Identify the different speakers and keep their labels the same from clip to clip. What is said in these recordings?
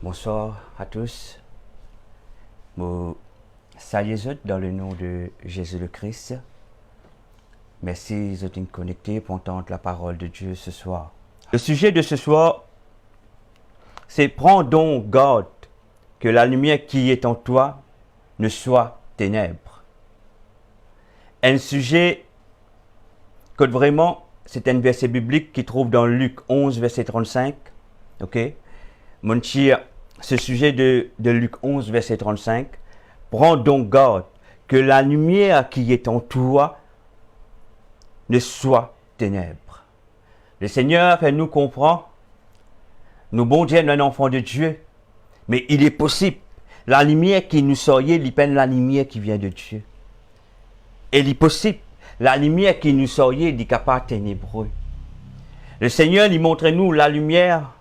Speaker 1: Bonsoir à tous. Moi, salut dans le nom de Jésus le Christ. Merci d'être connectés pour entendre la parole de Dieu ce soir. Le sujet de ce soir, c'est prends donc garde que la lumière qui est en toi ne soit ténèbres. Un sujet que vraiment, c'est un verset biblique qui trouve dans Luc 11, verset 35. Ok? Mon cher, ce sujet de Luc 11, verset 35. Prends donc garde que la lumière qui est en toi ne soit ténèbres. Le Seigneur fait nous comprendre, nous bon Dieu, un enfant de Dieu, mais il est possible, la lumière qui nous soyez, il peine la lumière qui vient de Dieu. Et il est possible, la lumière qui nous soyez, il est capable ténébreux. Le Seigneur, il montre nous la lumière,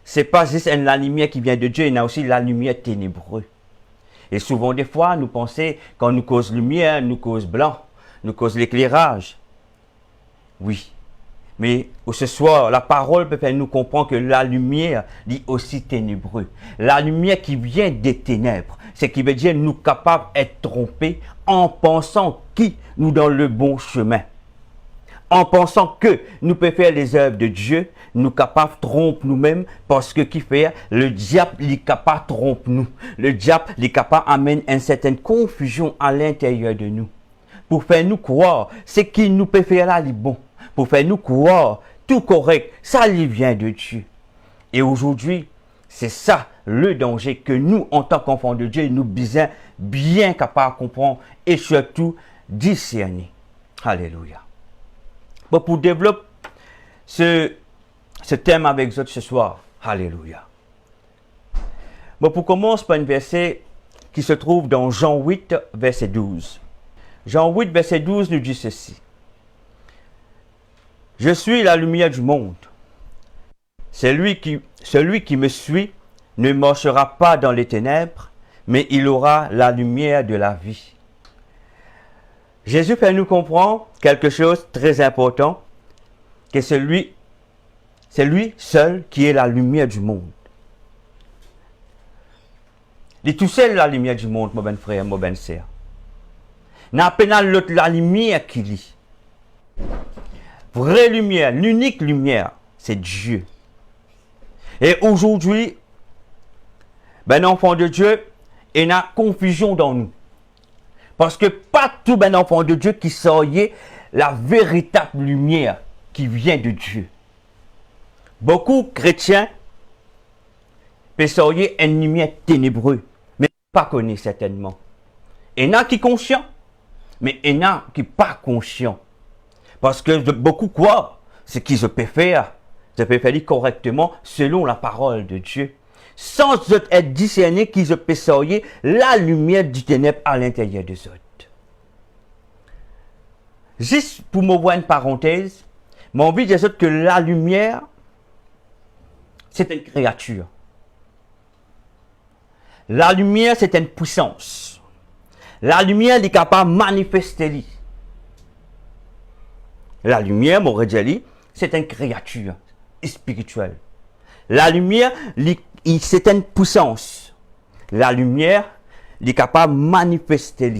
Speaker 1: c'est pas juste la lumière qui vient de Dieu, il y a aussi la lumière ténébreuse. Et souvent, des fois, nous pensons, quand nous cause lumière, nous cause blanc, nous cause l'éclairage. Oui. Mais ce soir, la parole peut faire nous comprendre que la lumière dit aussi ténébreux. La lumière qui vient des ténèbres, c'est qui veut dire nous capables d'être trompés en pensant qui nous dans le bon chemin. En pensant que nous pouvons faire les œuvres de Dieu, nous capables de tromper nous-mêmes parce que qui fait le diable est capable de tromper nous. Le diable est capable d'amener une certaine confusion à l'intérieur de nous. Pour faire nous croire, c'est qui nous peut faire là, les bon. Pour faire nous croire, tout correct, ça lui vient de Dieu. Et aujourd'hui, c'est ça le danger que nous, en tant qu'enfants de Dieu, nous sommes bien capables de comprendre et surtout discerner. Alléluia. Bon, pour développer ce thème avec vous ce soir, alléluia. Bon, pour commencer par un verset qui se trouve dans Jean 8, verset 12. Jean 8, verset 12 nous dit ceci. Je suis la lumière du monde. Celui qui me suit ne marchera pas dans les ténèbres, mais il aura la lumière de la vie. Jésus fait nous comprendre quelque chose de très important, que c'est lui seul qui est la lumière du monde. Il est tout seul la lumière du monde, mon ben frère, mon ben sœur. N'a pas l'autre la lumière qu'il est. Vraie lumière, l'unique lumière, c'est Dieu. Et aujourd'hui, ben enfant de Dieu, il y a confusion dans nous. Parce que pas tout ben enfant de Dieu qui soyez la véritable lumière qui vient de Dieu. Beaucoup de chrétiens peuvent soyez une lumière ténébreuse, mais pas connu certainement. Il y en a qui sont conscients, mais il y en a qui ne sont pas conscients. Parce que beaucoup croient ce qu'ils peuvent faire. Ils peuvent faire correctement selon la parole de Dieu. Sans être discerné qu'ils peuvent soyez la lumière du ténèbre à l'intérieur des autres. Juste pour me voir une parenthèse, j'ai envie de dire que la lumière, c'est une créature. La lumière, c'est une puissance. La lumière est capable de manifester. La lumière, m'aurait dit, c'est une créature spirituelle. La lumière, c'est une puissance. La lumière, est capable de manifester.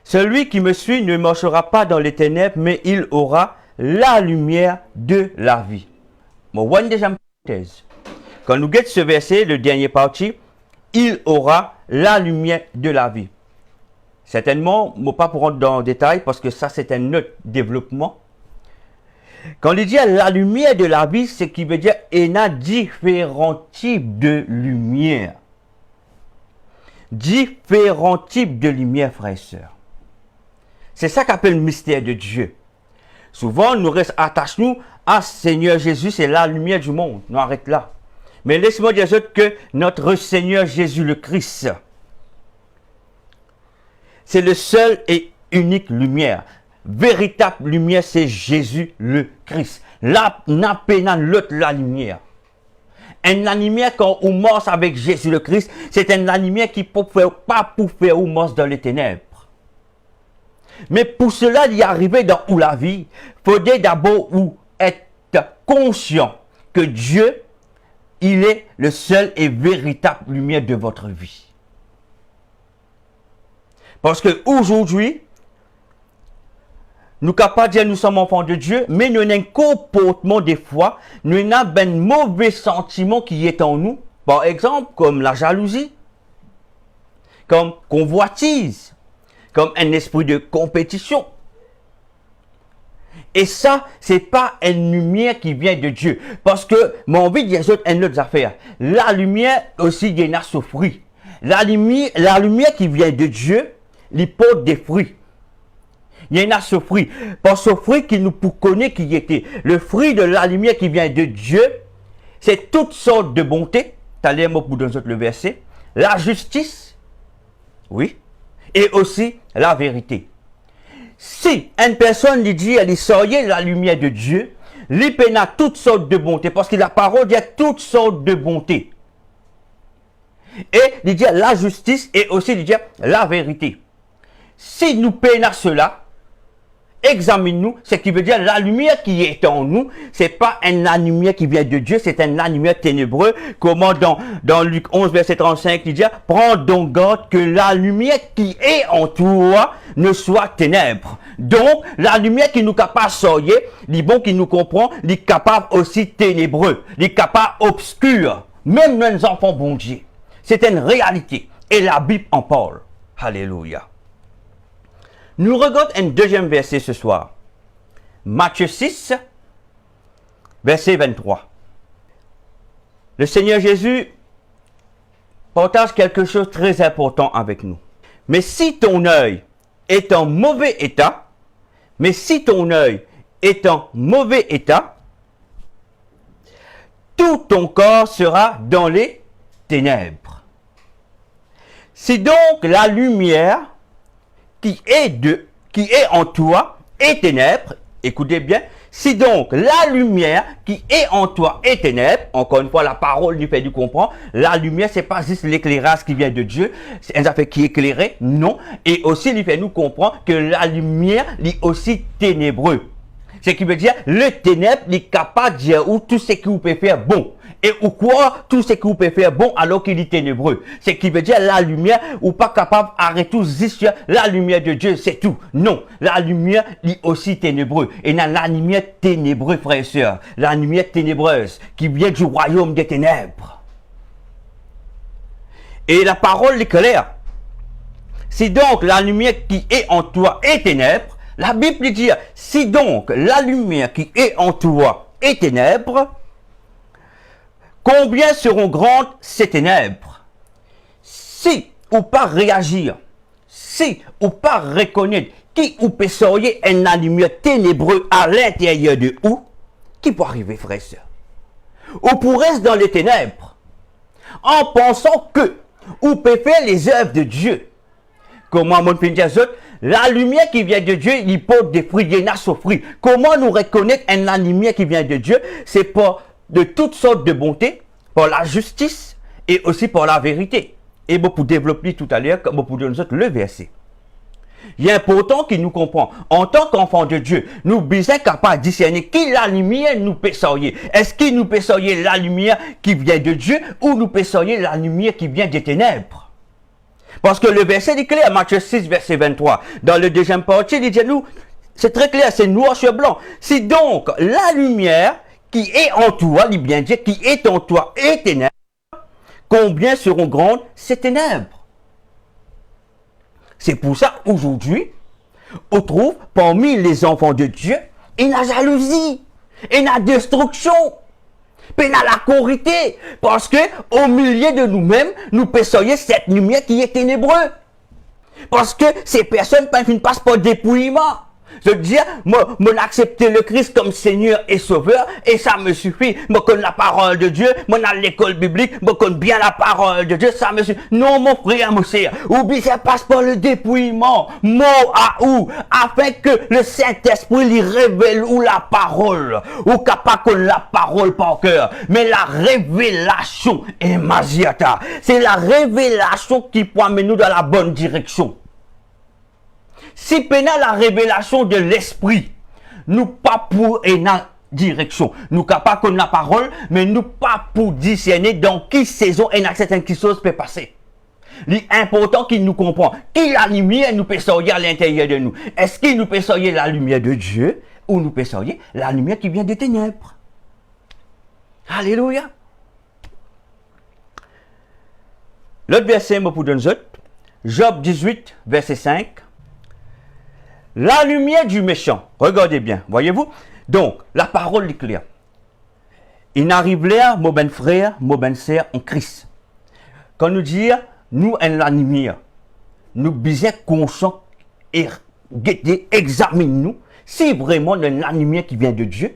Speaker 1: Celui qui me suit ne marchera pas dans les ténèbres, mais il aura la lumière de la vie. Bon, one deuxième parenthèse. Quand nous guettons ce verset, le dernier parti, il aura la lumière de la vie. Certainement, je ne vais pas rentrer dans le détail parce que ça, c'est un autre développement. Quand il dit la lumière de la vie, c'est qu'il veut dire qu'il y a différents types de lumière. Différents types de lumière, frères et sœurs. C'est ça qu'appelle le mystère de Dieu. Souvent, nous attachons à Seigneur Jésus, c'est la lumière du monde. Nous arrêtons là. Mais laisse-moi dire que notre Seigneur Jésus le Christ, c'est le seul et unique lumière. Véritable lumière, c'est Jésus le Christ. Là, n'a pas l'autre la lumière. Une lumière quand on marche avec Jésus le Christ, c'est une lumière qui ne peut pas pour faire ou marche dans les ténèbres. Mais pour cela d'y arriver dans la vie, il faut d'abord être conscient que Dieu, il est le seul et véritable lumière de votre vie. Parce que aujourd'hui, nous sommes capables de dire nous sommes enfants de Dieu, mais nous avons un comportement des fois, nous avons un mauvais sentiment qui est en nous. Par exemple, comme la jalousie, comme convoitise, comme un esprit de compétition. Et ça, c'est pas une lumière qui vient de Dieu. Parce que, mon envie de dire une autre affaire. La lumière aussi, il y a souffert. La lumière qui vient de Dieu, il porte des fruits. Il y en a ce fruit. Par ce fruit qui nous connaît qui était. Le fruit de la lumière qui vient de Dieu, c'est toutes sortes de bonté. Tu as l'air pour dans le verset. La justice, oui, et aussi la vérité. Si une personne lui dit, elle est sortie la lumière de Dieu, il peut a toutes sortes de bonté, parce que la parole dit toutes sortes de bonté. Et il dit la justice et aussi il dit la vérité. Si nous peignons cela, examine-nous, ce qui veut dire la lumière qui est en nous, c'est pas la lumière qui vient de Dieu, c'est la lumière ténébreuse. Comment dans Luc 11, verset 35, il dit, prends donc garde que la lumière qui est en toi ne soit ténèbres. Donc, la lumière qui nous capable de sortir, les bons qui nous comprend, les capable aussi ténébreux, les capable obscur, même nos enfants bon Dieu. C'est une réalité. Et la Bible en parle. Alléluia. Nous regardons un deuxième verset ce soir. Matthieu 6, verset 23. Le Seigneur Jésus partage quelque chose de très important avec nous. Mais si ton œil est en mauvais état, tout ton corps sera dans les ténèbres. Si donc la lumière qui est en toi est ténèbres, écoutez bien, si donc la lumière qui est en toi est ténèbres, encore une fois la parole nous fait du comprendre, la lumière c'est pas juste l'éclairage qui vient de Dieu, c'est un affaire qui est éclairé, non, et aussi il fait nous comprendre que la lumière est aussi ténébreux. Ce qui veut dire, le ténèbre est capable de dire où tout ce que vous pouvez faire bon. Et ou quoi, tout ce que vous pouvez faire bon alors qu'il est ténébreux. Ce qui veut dire, la lumière, ou pas capable d'arrêter juste la lumière de Dieu, c'est tout. Non, la lumière est aussi ténébreux. Et la lumière ténébreuse, frères et sœurs, la lumière ténébreuse qui vient du royaume des ténèbres. Et la parole est claire. Si donc la lumière qui est en toi est ténèbres, la Bible dit, si donc la lumière qui est en toi est ténèbres, combien seront grandes ces ténèbres? Si ou pas réagir, si ou pas reconnaître qui ou peut sortir une lumière ténébreuse à l'intérieur de où, qui peut arriver, frère et sœur? Ou pour rester dans les ténèbres, en pensant que ou peut faire les œuvres de Dieu. Comment mon frère dit, la lumière qui vient de Dieu, il porte des fruits, il y en a ce fruit. Comment nous reconnaître la lumière qui vient de Dieu? C'est par de toutes sortes de bontés, par la justice et aussi par la vérité. Et pour développer tout à l'heure, comme pour nous autres, le verset. Il est important qu'il nous comprend. En tant qu'enfant de Dieu, nous sommes capables de discerner qui la lumière nous peut sortir. Est-ce qu'il nous peut sortir la lumière qui vient de Dieu ou nous peut sortir la lumière qui vient des ténèbres? Parce que le verset est clair, Matthieu 6, verset 23. Dans le deuxième partie, il dit nous, c'est très clair, c'est noir sur blanc. Si donc la lumière qui est en toi, il bien dit, qui est en toi est ténèbres, combien seront grandes ces ténèbres? C'est pour ça, aujourd'hui, on trouve parmi les enfants de Dieu, il y a la jalousie, il y a la destruction. Puis il y a la corrité, parce que au milieu de nous-mêmes, nous percevons cette lumière qui est ténébreuse. Parce que ces personnes ne passent pas dépouillement. Je veux dire, moi accepter le Christ comme Seigneur et Sauveur, et ça me suffit. Moi connais la parole de Dieu, moi à l'école biblique, moi connais bien la parole de Dieu, ça me suffit. Non, mon frère, mon sœur, oublie, ça passe par le dépouillement, mot à mot, afin que le Saint-Esprit lui révèle ou la parole, ou capable qu'on la parole par cœur. Mais la révélation est magiata. C'est la révélation qui peut amener nous dans la bonne direction. Si pendant la révélation de l'esprit, nous pas pour direction. Nous capables connaître la parole, mais nous pas pour discerner dans quelle saison et dans certaines choses peut passer. L'important qu'il nous comprend, qui la lumière nous peut sortir à l'intérieur de nous. Est-ce qu'il nous peut sortir la lumière de Dieu ou nous peut sortir la lumière qui vient des ténèbres? Alléluia. L'autre verset, moi pour donner Job 18, verset 5. La lumière du méchant. Regardez bien, voyez-vous? Donc, la parole est claire. Il n'arrive là, mon ben frère, mon ben sœur, en Christ. Quand nous disons, nous, en la lumière, nous bisons conscients et examine-nous si vraiment nous la lumière qui vient de Dieu,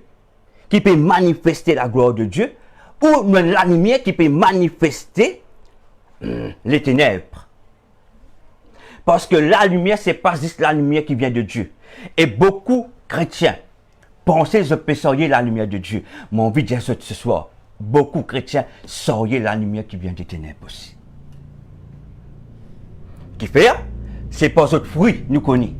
Speaker 1: qui peut manifester la gloire de Dieu, ou nous la lumière qui peut manifester les ténèbres. Parce que la lumière, c'est pas juste la lumière qui vient de Dieu. Et beaucoup de chrétiens pensent que je peux sortir la lumière de Dieu. Mon envie de dire ce soir, beaucoup de chrétiens sortent la lumière qui vient des ténèbres aussi. Qui fait, c'est pas votre fruit, nous connaissons.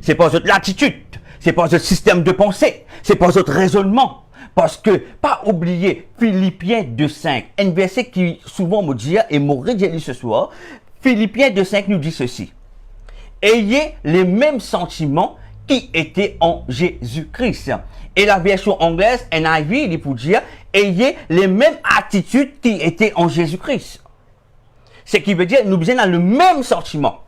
Speaker 1: C'est pas votre attitude, c'est pas votre système de pensée, c'est pas votre raisonnement. Parce que, pas oublier, Philippiens 2.5, un verset qui souvent me dit, et m'aurait dit ce soir, Philippiens 2.5 nous dit ceci. Ayez les mêmes sentiments qui étaient en Jésus-Christ. Et la version anglaise, NIV, il pour dire, ayez les mêmes attitudes qui étaient en Jésus-Christ. Ce qui veut dire, nous avons le même sentiment.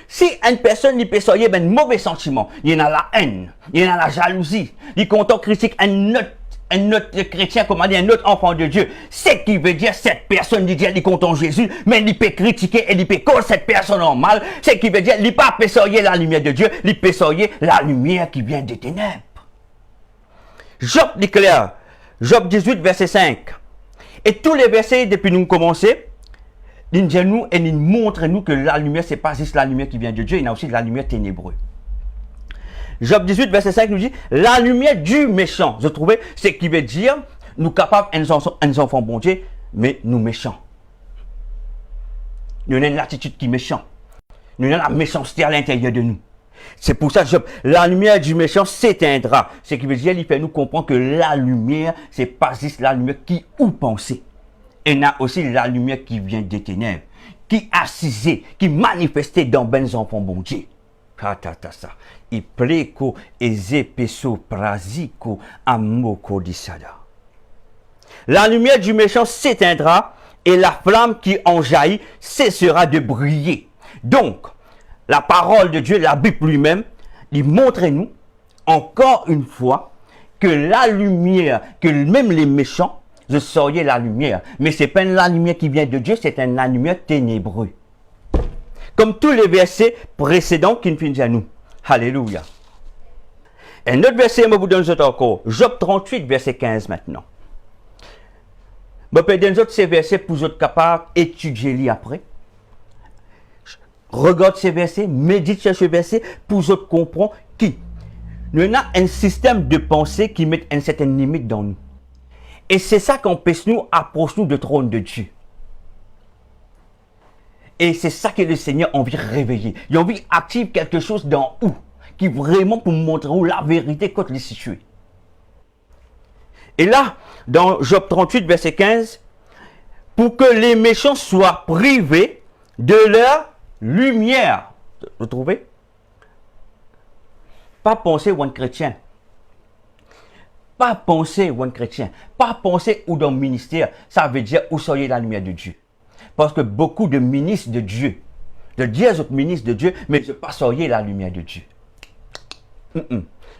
Speaker 1: Si une personne peut sortir un mauvais sentiment, il y en a la haine, il y en a la jalousie, il content critique un autre chrétien, comme on dit, un autre enfant de Dieu. Ce qui veut dire, cette personne dit il content Jésus, mais il peut critiquer et il peut causer cette personne en mal. Ce qui veut dire, il ne peut pas sortir la lumière de Dieu, il peut sortir la lumière qui vient des ténèbres. Job dit clair, Job 18, verset 5. Et tous les versets, depuis nous commencer, ils nous et ils montrent nous que la lumière, ce n'est pas juste la lumière qui vient de Dieu, il y a aussi la lumière ténébreuse. Job 18, verset 5 nous dit, la lumière du méchant. Je trouvais ce qui veut dire, nous capables, uns enfants bon Dieu, mais nous méchants. Nous avons une attitude qui est méchante. Nous avons la méchanceté à l'intérieur de nous. C'est pour ça que la lumière du méchant s'éteindra. Ce qui veut dire, il fait nous comprendre que la lumière, ce n'est pas juste la lumière qui ou pensée. Et il y a aussi la lumière qui vient des ténèbres, qui assisait, qui manifestait dans ben enfants bon Dieu. Il pleko ezepeso prasiko amoko disada. La lumière du méchant s'éteindra et la flamme qui en jaillit cessera de briller. Donc, la parole de Dieu, la Bible lui-même, il montre-nous encore une fois que la lumière, que même les méchants, je sortais la lumière. Mais ce n'est pas la lumière qui vient de Dieu, c'est la lumière ténébreuse. Comme tous les versets précédents qui nous finissent à nous. Alléluia. Un autre verset, je vous donne encore. Job 38, verset 15 maintenant. Je peux donner ces versets pour vous être capable d'étudier après. Regarde ces versets, médite sur ces versets pour vous comprendre qui. Nous avons un système de pensée qui met une certaine limite dans nous. Et c'est ça qui empêche nous approcher du trône de Dieu. Et c'est ça que le Seigneur a envie de réveiller. Il a envie d'activer quelque chose dans où, qui vraiment pour montrer où la vérité quand il est situé. Et là, dans Job 38, verset 15, pour que les méchants soient privés de leur lumière. Vous trouvez? Pas penser ou un chrétien. Pas penser ou un chrétien. Pas penser ou dans le ministère. Ça veut dire où soyez la lumière de Dieu. Parce que beaucoup de ministres de Dieu, de dire aux ministres de Dieu, mais je passerai la lumière de Dieu.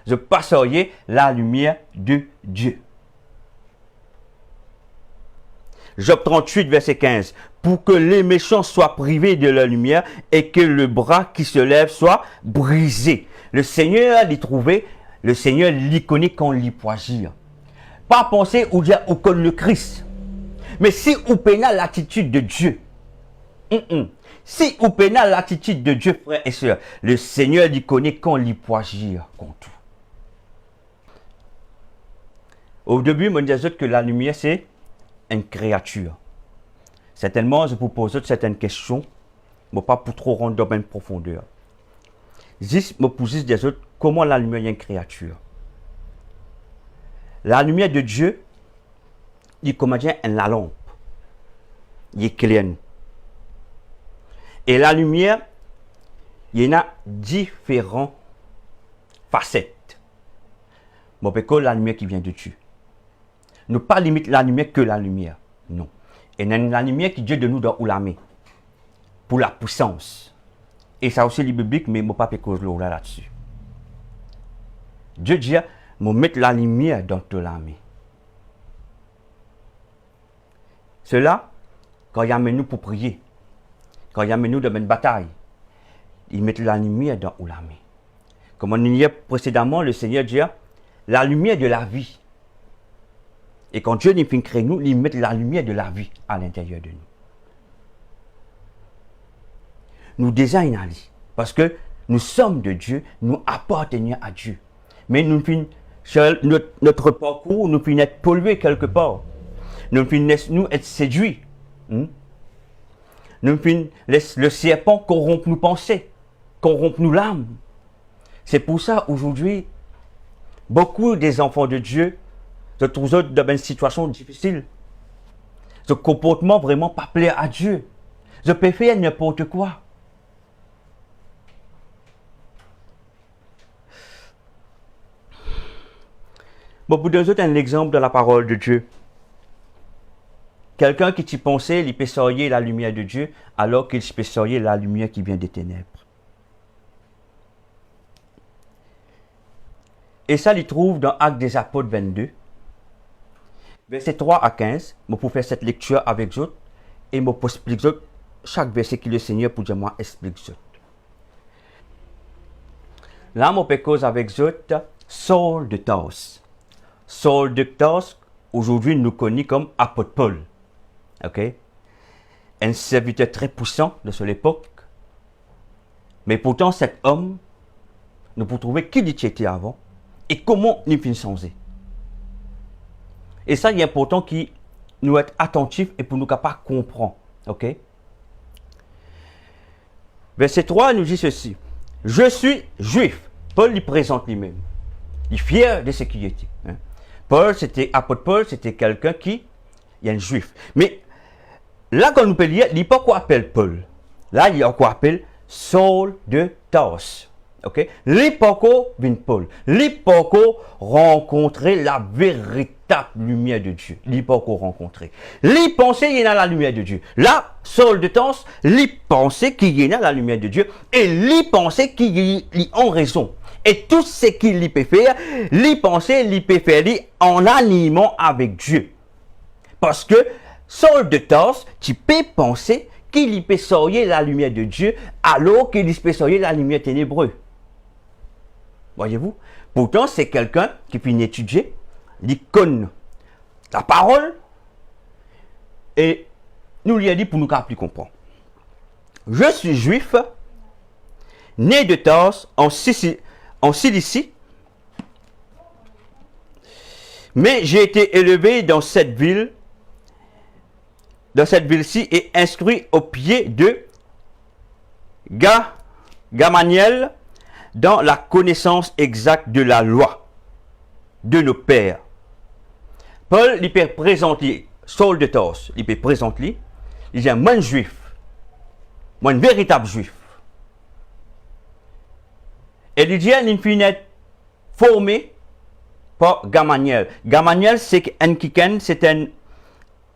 Speaker 1: Je passerai la lumière de Dieu. Job 38, verset 15. Pour que les méchants soient privés de la lumière et que le bras qui se lève soit brisé. Le Seigneur l'y trouvé, le Seigneur l'y connaît quand l'y peut agir. Pas penser ou dire ou comme le Christ. Mais si vous prenez l'attitude de Dieu, si vous prenez l'attitude de Dieu, frères et sœurs, le Seigneur l'y connaît quand il peut agir contre tout. Au début, je me disais que la lumière, c'est une créature. Certainement, je vous pose certaines questions, mais pas pour trop rentrer dans une profondeur. Juste me poser des autres, comment la lumière est une créature? La lumière de Dieu, il commande la lampe. Il est clair. Et la lumière, il y en a différentes facettes. Bon, parce que la lumière qui vient de Dieu. Ne pas limite la lumière que la lumière. Non. Et la lumière qui Dieu de nous dans l'armée. Pour la puissance. Et ça aussi, les biblique, mais je ne pas là-dessus. Dieu dit, je mettre la lumière dans toute l'armée. Cela, quand il amène nous pour prier, quand il amène nous dans une bataille, il met la lumière dans l'armée. Comme on y est précédemment, le Seigneur dit, la lumière de la vie. Et quand Dieu nous fait créer nous, il met la lumière de la vie à l'intérieur de nous. Nous désignons parce que nous sommes de Dieu, nous appartenons à Dieu. Mais nous notre parcours nous finit être pollué quelque part. Nous finissons être séduits. Nous finissons le serpent corrompre nos pensées, corrompre nos l'âme. C'est pour ça aujourd'hui, beaucoup des enfants de Dieu se trouvent dans une situation difficile. Ce comportement vraiment pas plaire à Dieu. Je peux faire n'importe quoi. Bon, pour donner un exemple de la parole de Dieu. Quelqu'un qui t'y pensait, il peut sortir la lumière de Dieu, alors qu'il peut sortir la lumière qui vient des ténèbres. Et ça, il trouve dans Actes des Apôtres 22, versets 3 à 15. Je peux faire cette lecture avec vous et je peux expliquer chaque verset que le Seigneur pour dire moi explique vous. Là, je peux causer avec vous Saul de Tarse. Saul de Tarse, aujourd'hui, nous connaît comme apôtre Paul. Ok? Un serviteur très puissant de cette époque. Mais pourtant, cet homme, nous pouvons trouver qui il était avant et comment il finit changer. Et ça, il est important que nous être attentifs et pour nous capables de comprendre. Ok? Verset 3 nous dit ceci. Je suis juif. Paul lui présente lui-même. Il est fier de ce qu'il était. Hein? Paul, apôtre Paul, c'était quelqu'un qui est un juif. Mais là, quand nous peut lire, il n'est pas quoi appelle Paul. Là, il y a quoi appelle Saul de Tarse. Ok? L'hypoco vient Paul. L'hypoco rencontrer la véritable lumière de Dieu. L'hypoco rencontrer. L'y penser qu'il y a la lumière de Dieu. Là, Saul de Tarse, l'y penser qu'il y a la lumière de Dieu. Et l'y penser qu'il y a en raison. Et tout ce qu'il peut faire, l'y penser, l'y peut faire en animant avec Dieu. Parce que Saul de Tarse, tu peux penser qu'il peut sortir la lumière de Dieu alors qu'il peut sortir la lumière ténébreuse. Voyez-vous? Pourtant, c'est quelqu'un qui finit étudier, il connaît la parole et nous lui a dit pour nous plus comprendre. Je suis juif, né de Tarse en Cilicie, mais j'ai été élevé dans cette ville, ci et instruit au pied de Gamaliel dans la connaissance exacte de la loi de nos pères. Paul, il peut présenter Saul de Tarse, il peut présenter, il dit moi un juif, moi un véritable juif. Et il dit il finit formé par Gamaliel. Gamaliel, c'est un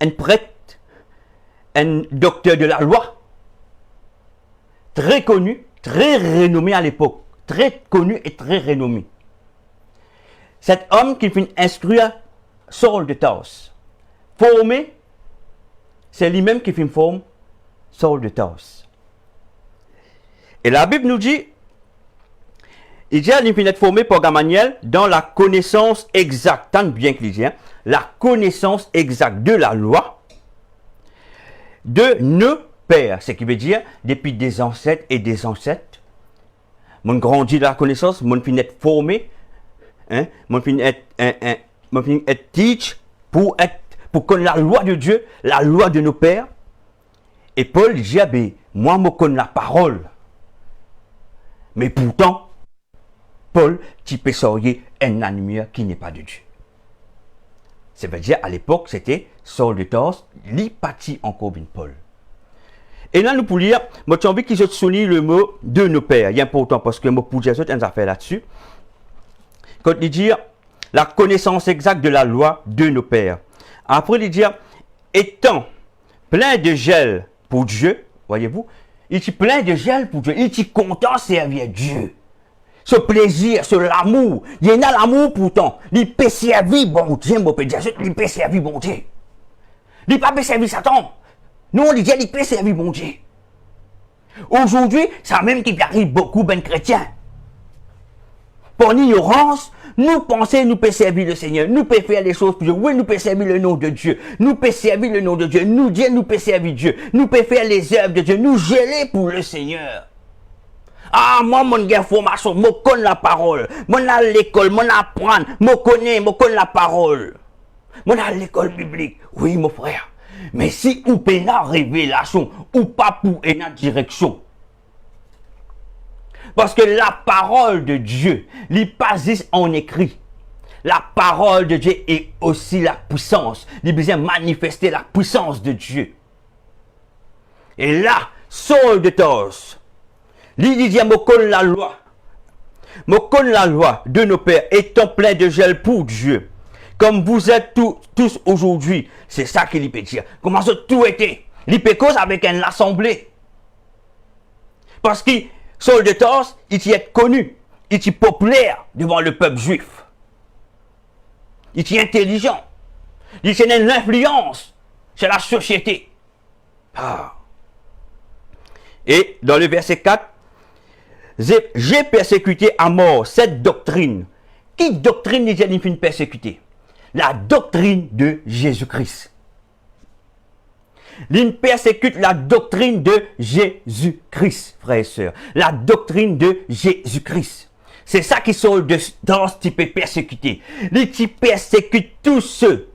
Speaker 1: prêtre, un docteur de la loi, très connu, très renommé à l'époque, très connu et très renommé. Cet homme qui finit instruire Saul de Tarse, formé, c'est lui-même qui finit former Saul de Tarse. Et la Bible nous dit, il dit qu'il finit formé par Gamaliel dans la connaissance exacte, tant bien qu'il dit, la connaissance exacte de la loi de nos pères, ce qui veut dire depuis des ancêtres et des ancêtres. Mon grandit dans la connaissance, mon fin être formé, hein, mon fin être teach pour connaître la loi de Dieu, la loi de nos pères. Et Paul dit, moi je connais la parole. Mais pourtant, Paul, tu peux sortir un lumière qui n'est pas de Dieu. Ça veut dire, à l'époque, c'était Saul de Tarse, l'hypathie encore bin Paul. Et là, nous pouvons lire, moi, j'ai envie qu'ils se soulignent le mot de nos pères. Il est important parce que moi, pour dire ça, il y a une affaire là-dessus. Quand il dit la connaissance exacte de la loi de nos pères. Après, il dit, étant plein de gel pour Dieu, voyez-vous, il est plein de gel pour Dieu, il est content de servir Dieu. Ce plaisir, ce l'amour, il y en a l'amour pourtant, il peut servir bon Dieu, mon père, il peut servir bon Dieu. Il ne peut pas servir Satan. Nous, on dit qu'il peut servir bon Dieu. Aujourd'hui, ça même qui arrive beaucoup de chrétiens. Pour l'ignorance, nous pensons nous peut servir le Seigneur, nous peut faire les choses pour Dieu. Oui, nous peut servir le nom de Dieu, nous peut servir le nom de Dieu, nous dire nous peut servir Dieu, nous peut faire les œuvres de Dieu, nous geler pour le Seigneur. Ah, moi, mon gars, formation, moi, connais la parole, moi, à l'école, moi, apprendre, moi, connais la parole, moi, à l'école biblique. Oui, mon frère. Mais si ou pas la révélation, ou pas pour une direction. Parce que la parole de Dieu, il pas juste en écrit. La parole de Dieu est aussi la puissance. Il besoin manifester la puissance de Dieu. Et là, Saul de Tarse, il dit, je connais la loi. Je connais la loi de nos pères, étant plein de gel pour Dieu. Comme vous êtes tous aujourd'hui, c'est ça qu'il peut dire. Comment ça tout était? Il peut cause avec une assemblée. Parce que Saul de Tarse, il est connu, il est populaire devant le peuple juif. Il est intelligent. Il a une influence sur la société. Ah. Et dans le verset 4, j'ai persécuté à mort cette doctrine. Qui doctrine les gens finissent persécuter? La doctrine de Jésus-Christ. L'une persécute la doctrine de Jésus-Christ, frères et sœurs. La doctrine de Jésus-Christ. C'est ça qui sont dans ce type persécuté. Les types persécutent tous ceux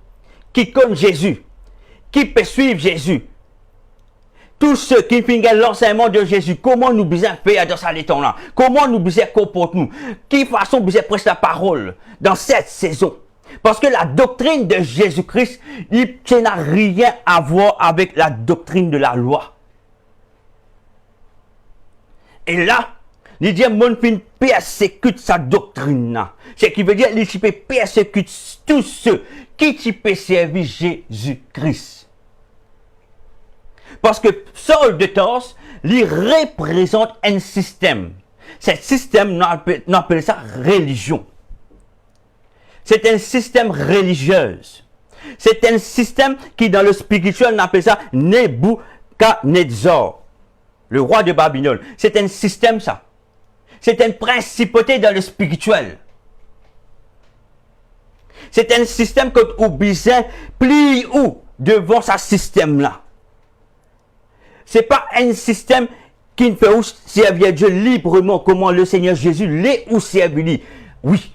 Speaker 1: qui connaissent Jésus, qui peuvent suivre Jésus. Tous ceux qui finissent l'enseignement de Jésus, comment nous besoin faire dans ce temps-là? Comment nous besoin comporter nous? Quelle façon besoin prêcher la parole dans cette saison? Parce que la doctrine de Jésus-Christ, il n'a rien à voir avec la doctrine de la loi. Et là, il dit, mon fin persécute sa doctrine. Ce qui veut dire, il peut persécuter tous ceux qui peuvent servir Jésus-Christ. Parce que Saul de Tarse, il représente un système. Ce système, on appelle ça religion. C'est un système religieux. C'est un système qui, dans le spirituel, on appelle ça Nebuchadnezzar, le roi de Babylone. C'est un système, ça. C'est une principauté dans le spirituel. C'est un système que vous besoin plie ou devant ce système-là. Ce n'est pas un système qui ne fait où servir Dieu librement, comment le Seigneur Jésus l'est ou servir. Oui.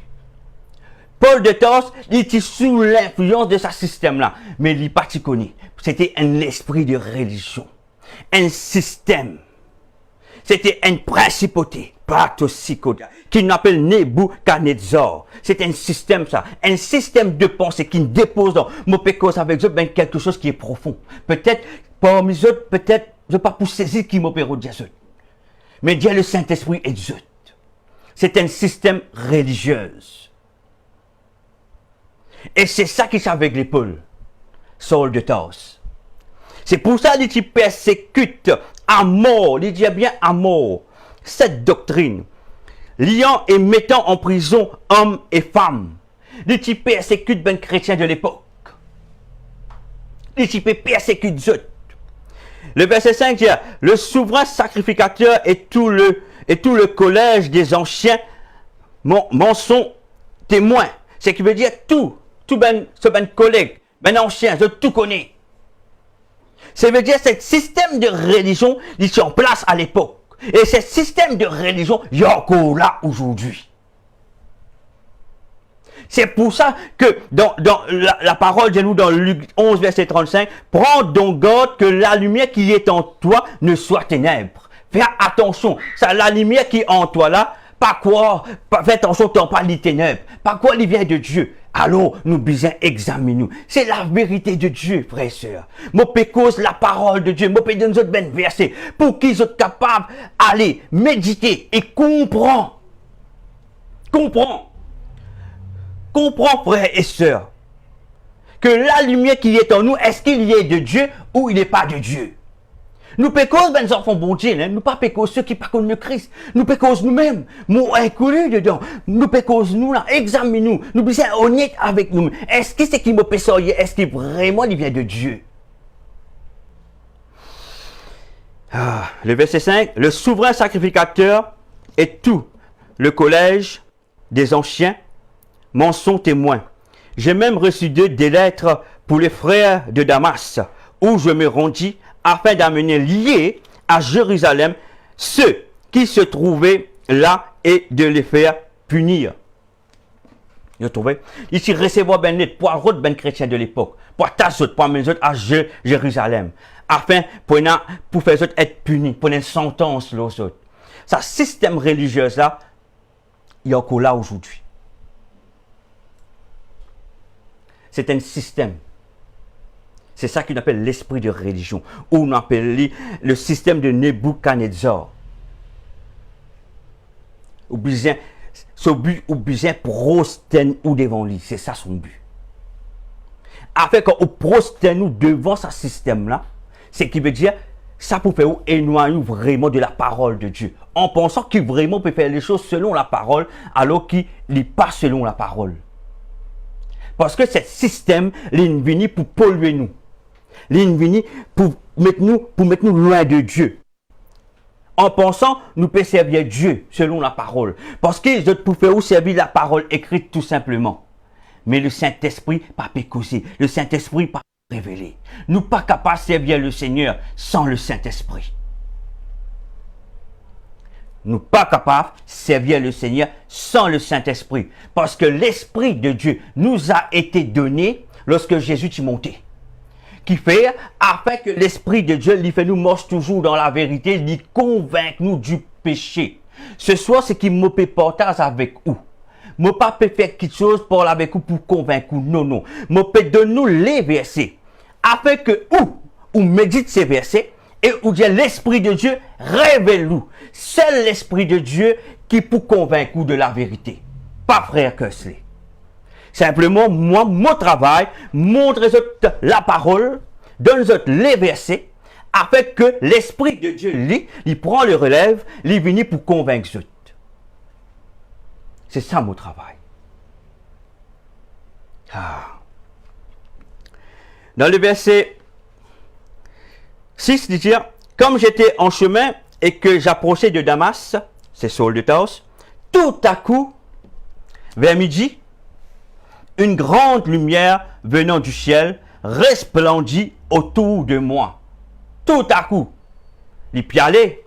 Speaker 1: Paul de Tarse, il était sous l'influence de ce système-là. Mais il n'est pas connu. C'était un esprit de religion. Un système. C'était une principauté. Qui n'appelle Nebuchadnezzar. C'est un système, ça. Un système de pensée qui dépose dans mon pécos avec eux, ben, quelque chose qui est profond. Peut-être, parmi eux, peut-être, je ne sais pas pour saisir qui m'opère au Dieu. Mais Dieu, le Saint-Esprit est Dieu. C'est un système religieux. Et c'est ça qui avec les Paul, Saul de Tarse. C'est pour ça qu'il persécute à mort, il dit bien à mort, cette doctrine, liant et mettant en prison hommes et femmes. Il persécute ben chrétiens de l'époque. Il persécute Dieu. Le verset 5 dit, le souverain sacrificateur et tout le collège des anciens m'en sont témoins. Ce qui veut dire tout ben collègue, ben ancien, je tout connais. Ça veut dire que ce système de religion, il est en place à l'époque. Et ce système de religion, il est encore là aujourd'hui. C'est pour ça que dans la parole de nous, dans Luc 11, verset 35, prends donc garde que la lumière qui est en toi ne soit ténèbres. Fais attention, ça, la lumière qui est en toi là, pas quoi, fais attention, tu n'as pas les ténèbres. Pas quoi, il vient de Dieu. Alors, nous besoin examiner nous. C'est la vérité de Dieu, frères et sœurs. Moi, cause la parole de Dieu. Moi, donne nous ben verset pour qu'ils soient capables d'aller méditer et comprendre. Comprends, frères et sœurs, que la lumière qui est en nous, est-ce qu'il y est de Dieu ou il n'est pas de Dieu? Nous pécons ben enfants bon Dieu, hein? Nous pas pécons ceux qui pas connus le Christ. Nous pécons nous-mêmes, nous inclus dedans. Nous pécons nous là, examinons-nous. Nous sommes honnêtes avec nous. Est-ce que c'est qui me pécheur? Est-ce que vraiment il vient de Dieu? Le verset 5, le souverain sacrificateur et tout le collège des anciens m'en sont témoins. J'ai même reçu des lettres pour les frères de Damas, où je me rendis afin d'amener liés à Jérusalem ceux qui se trouvaient là et de les faire punir. Vous trouvez? Ici, recevoir ben net pour route ben chrétien de l'époque, pour tas autres, pour amener autres à Jérusalem, afin pour faire autres être punis, pour une sentence aux autres. Ce système religieux là, il y a encore là aujourd'hui. C'est un système. C'est ça qu'on appelle l'esprit de religion, ou on appelle le système de Nebuchadnezzar. Ou bien, son but, ou bien prosterne ou devant lui, c'est ça son but. Afin qu'on prosterne nous devant ce système-là, c'est qui veut dire, ça peut faire éloigner vraiment de la parole de Dieu, en pensant qu'il vraiment peut faire les choses selon la parole, alors qu'il n'est pas selon la parole. Parce que ce système, il est venu pour polluer nous. Il est venu pour mettre nous loin de Dieu. En pensant, nous pouvons servir Dieu selon la parole. Parce qu'ils ont pour faire servir la parole écrite tout simplement. Mais le Saint-Esprit pas pécosé. Le Saint-Esprit pas révélé. Nous pas capables de servir le Seigneur sans le Saint-Esprit. Nous pas capables de servir le Seigneur sans le Saint-Esprit. Parce que l'Esprit de Dieu nous a été donné lorsque Jésus est monté. Qui fait afin que l'Esprit de Dieu lui fait nous marche toujours dans la vérité, lui convainc nous du péché. Ce soir, c'est qui me peut partager avec vous. Je ne peux pas faire quelque chose pour avec vous pour convaincre vous. Non, non. Je peux donner nous les versets. Afin que vous méditez ces versets et vous dites l'Esprit de Dieu révèle-nous. C'est l'Esprit de Dieu qui peut convaincre vous de la vérité. Pas frère Kesley. Simplement, moi, mon travail, montrer la parole, donne les versets, afin que l'Esprit de Dieu, il prend le relève, il vient pour convaincre eux. C'est ça mon travail. Dans le verset 6, il dit, comme j'étais en chemin et que j'approchais de Damas, c'est Saul de Tarse, tout à coup, vers midi, une grande lumière venant du ciel resplendit autour de moi. Tout à coup, il peut aller,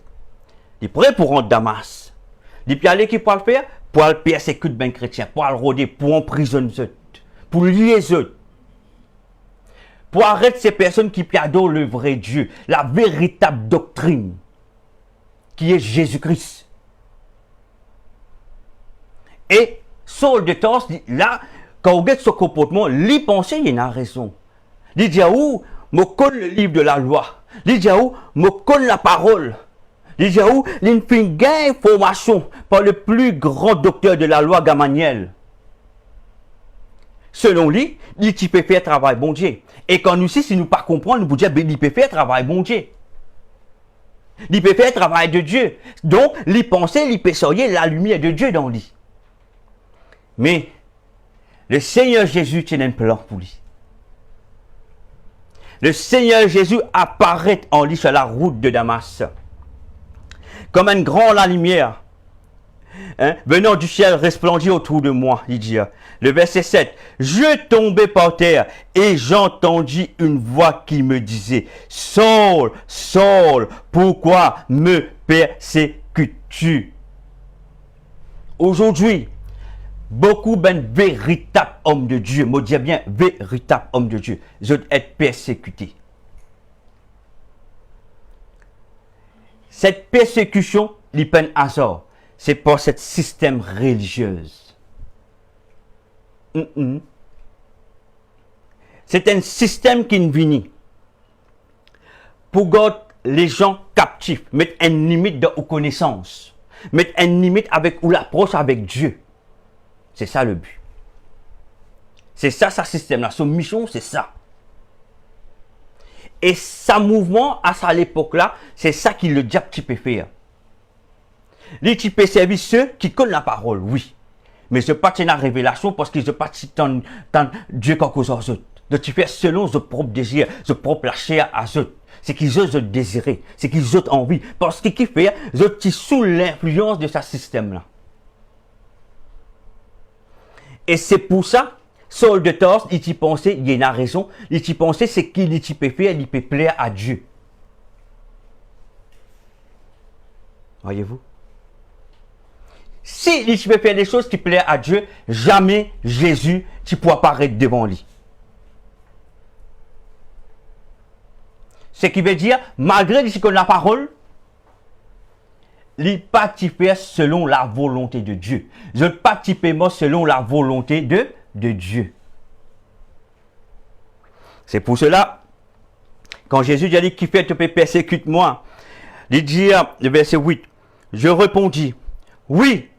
Speaker 1: il est prêt pour rentrer Damas. Il peut aller qui peut le faire? Pour le persécuter ben chrétien, pour le rôder, pour emprisonner eux, pour lier eux. Pour arrêter ces personnes qui adorent le vrai Dieu, la véritable doctrine, qui est Jésus-Christ. Et Saul de Tarse, là, quand on regarde ce comportement, il pense qu'il a raison. Il dit, où me connaît le livre de la loi. Il dit, où me connaît la parole. Il dit, où il fait une information par le plus grand docteur de la loi, Gamaliel. Selon lui, il peut faire travail bon Dieu. Et quand nous, si nous ne pas comprendre, nous pouvons dire, il peut faire travail bon Dieu. Il peut faire travail de Dieu. Donc, il pensait, il peut sortir la lumière de Dieu dans lui. Mais, le Seigneur Jésus tient un plan pour lui. Le Seigneur Jésus apparaît en lui sur la route de Damas. Comme un grand la lumière. Venant du ciel resplendit autour de moi, il dit. Le verset 7. Je tombais par terre et j'entendis une voix qui me disait, Saul, Saul, pourquoi me persécutes-tu? Aujourd'hui, beaucoup ben véritables hommes de Dieu, moi dis bien véritables hommes de Dieu, je dois être persécutés. Cette persécution, les peines hasard, c'est par ce système religieux. C'est un système qui est venu pour garder les gens captifs, mettre une limite de connaissance, mettre une limite avec ou l'approche avec Dieu. C'est ça le but. C'est ça, sa système là. Son mission, c'est ça. Et sa mouvement, à ça, l'époque là, c'est ça qui le diable peut faire. Les types servir ceux qui connaissent la parole, oui. Mais je pas la révélation parce que je pas dans Dieu quelque chose aux autres. De tu fais selon ce propre désir, ce propre lâcher à eux. C'est qu'ils osent désirer, c'est qu'ils ont envie. Parce que qui fait, ils sous l'influence de ce système-là. Et c'est pour ça, Saul de Tarse, il t'y pensait, il y a une raison, il t'y pensait, c'est qu'il y peut faire, il peut plaire à Dieu. Voyez-vous? Si il peut faire des choses qui plaisent à Dieu, jamais Jésus tu pourras apparaître devant lui. Ce qui veut dire, malgré qu'il connaît la parole, il n'est pas typé selon la volonté de Dieu. Je ne pas typé selon la volonté de Dieu. C'est pour cela, quand Jésus dit qui fait te persécute moi, il dit, le verset 8, je répondis, oui,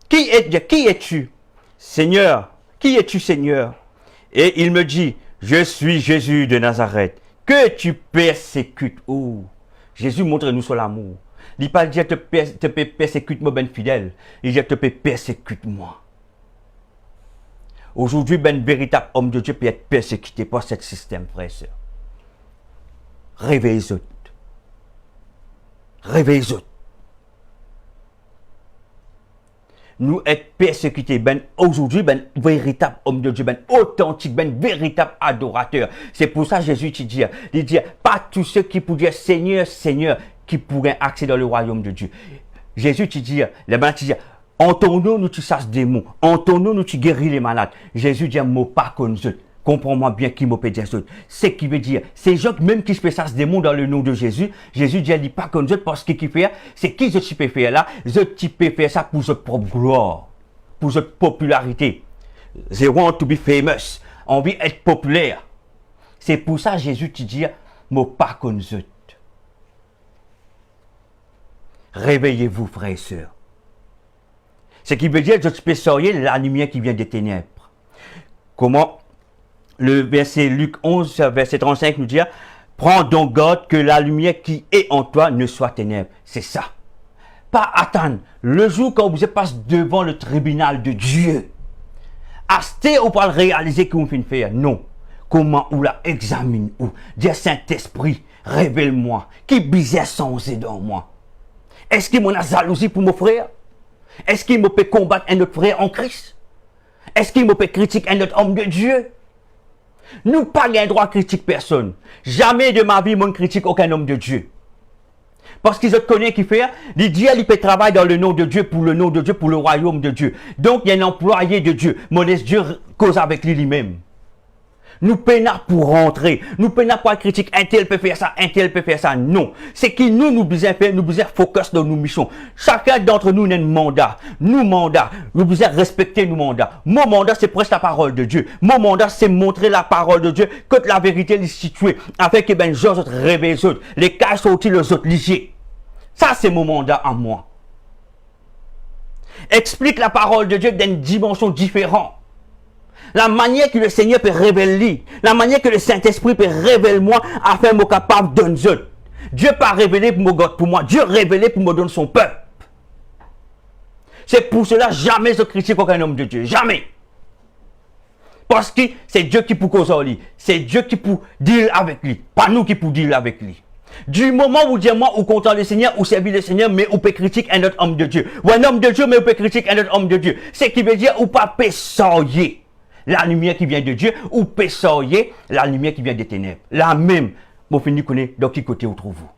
Speaker 1: qui es-tu, Seigneur? Qui es-tu, Seigneur? Et il me dit, je suis Jésus de Nazareth, que tu persécutes. Oh, Jésus montre-nous son amour. Il ne dit pas, te persécute moi ben fidèle. Il dit, te persécute moi. Aujourd'hui, ben véritable homme de Dieu peut être persécuté par ce système, frère et soeur. Réveillez-vous. Réveillez-vous. Nous être persécutés, ben aujourd'hui, ben véritable homme de Dieu, ben authentique, ben véritable adorateur. C'est pour ça que Jésus il dit, pas tous ceux qui pourraient dire Seigneur, Seigneur, qui pourraient accéder dans le royaume de Dieu. Jésus dit, les malades disent, en ton nom, nous tu chasses des démons, en ton nom, nous tu guéris les malades. Jésus dit, mot pas comme eux. Comprends-moi bien qui m'a dire ça. C'est qui veut dire, ces gens même qui se fait ça des démons dans le nom de Jésus, Jésus dit, dit pas comme eux parce que qui fait, c'est qui je peux faire là, je peux faire ça pour sa propre gloire, pour sa popularité. They want to be famous. On veut être populaire. C'est pour ça Jésus te dit, m'a pas comme eux. Réveillez-vous, frères et sœurs. Ce qui veut dire, je peux sortir la lumière qui vient des ténèbres. Comment? Le verset Luc 11, verset 35 nous dit, prends donc garde que la lumière qui est en toi ne soit ténèbres. C'est ça. Pas attendre le jour quand vous passez devant le tribunal de Dieu. Acheter ou pas le réaliser que vous faites faire. Non. Comment ou la examine ou dire Saint-Esprit, révèle-moi. Qui bizarre sensé dans moi? Est-ce qu'il m'a jalousie pour mon frère? Est-ce qu'il me peut combattre un autre frère en Christ? Est-ce qu'il me peut critiquer un autre homme de Dieu? Nous pas un droit à critiquer personne. Jamais de ma vie, moi, ne critique aucun homme de Dieu. Parce qu'ils se connaissent qui fait, les dieux, ils peuvent travailler dans le nom de Dieu, pour le nom de Dieu, pour le royaume de Dieu. Donc, il y a un employé de Dieu. Mon Dieu cause avec lui-même. Nous peinons pour rentrer. Nous peinons pour critiquer. Un tel peut faire ça, un tel peut faire ça. Non. C'est qui nous besoin faire, nous besoin focus dans nos missions. Chacun d'entre nous a un mandat. Nous besoin respecter nos mandats. Mon mandat, c'est presque la parole de Dieu. Mon mandat, c'est montrer la parole de Dieu, que la vérité est située, afin que ben, les autres réveillent les autres. Les cas sortis, les autres liés. Ça, c'est mon mandat en moi. Explique la parole de Dieu d'une dimension différente. La manière que le Seigneur peut révéler, la manière que le Saint-Esprit peut révéler moi, afin de me capable de donner autres. Dieu pas révélé pour moi, Dieu révélé pour me donner son peuple. C'est pour cela jamais je critique aucun homme de Dieu, jamais. Parce que c'est Dieu qui peut causer lui, c'est Dieu qui peut deal avec lui, pas nous qui peut deal avec lui. Du moment où vous dites moi ou content le Seigneur ou servir le Seigneur, mais on peut critiquer un autre homme de Dieu, ou un homme de Dieu, mais on peut critiquer un autre homme de Dieu. Ce qui veut dire ou pas pessoyer la lumière qui vient de Dieu, ou pessoyer la lumière qui vient des ténèbres. La même, vous finissez connaître dans quel côté vous trouvez-vous.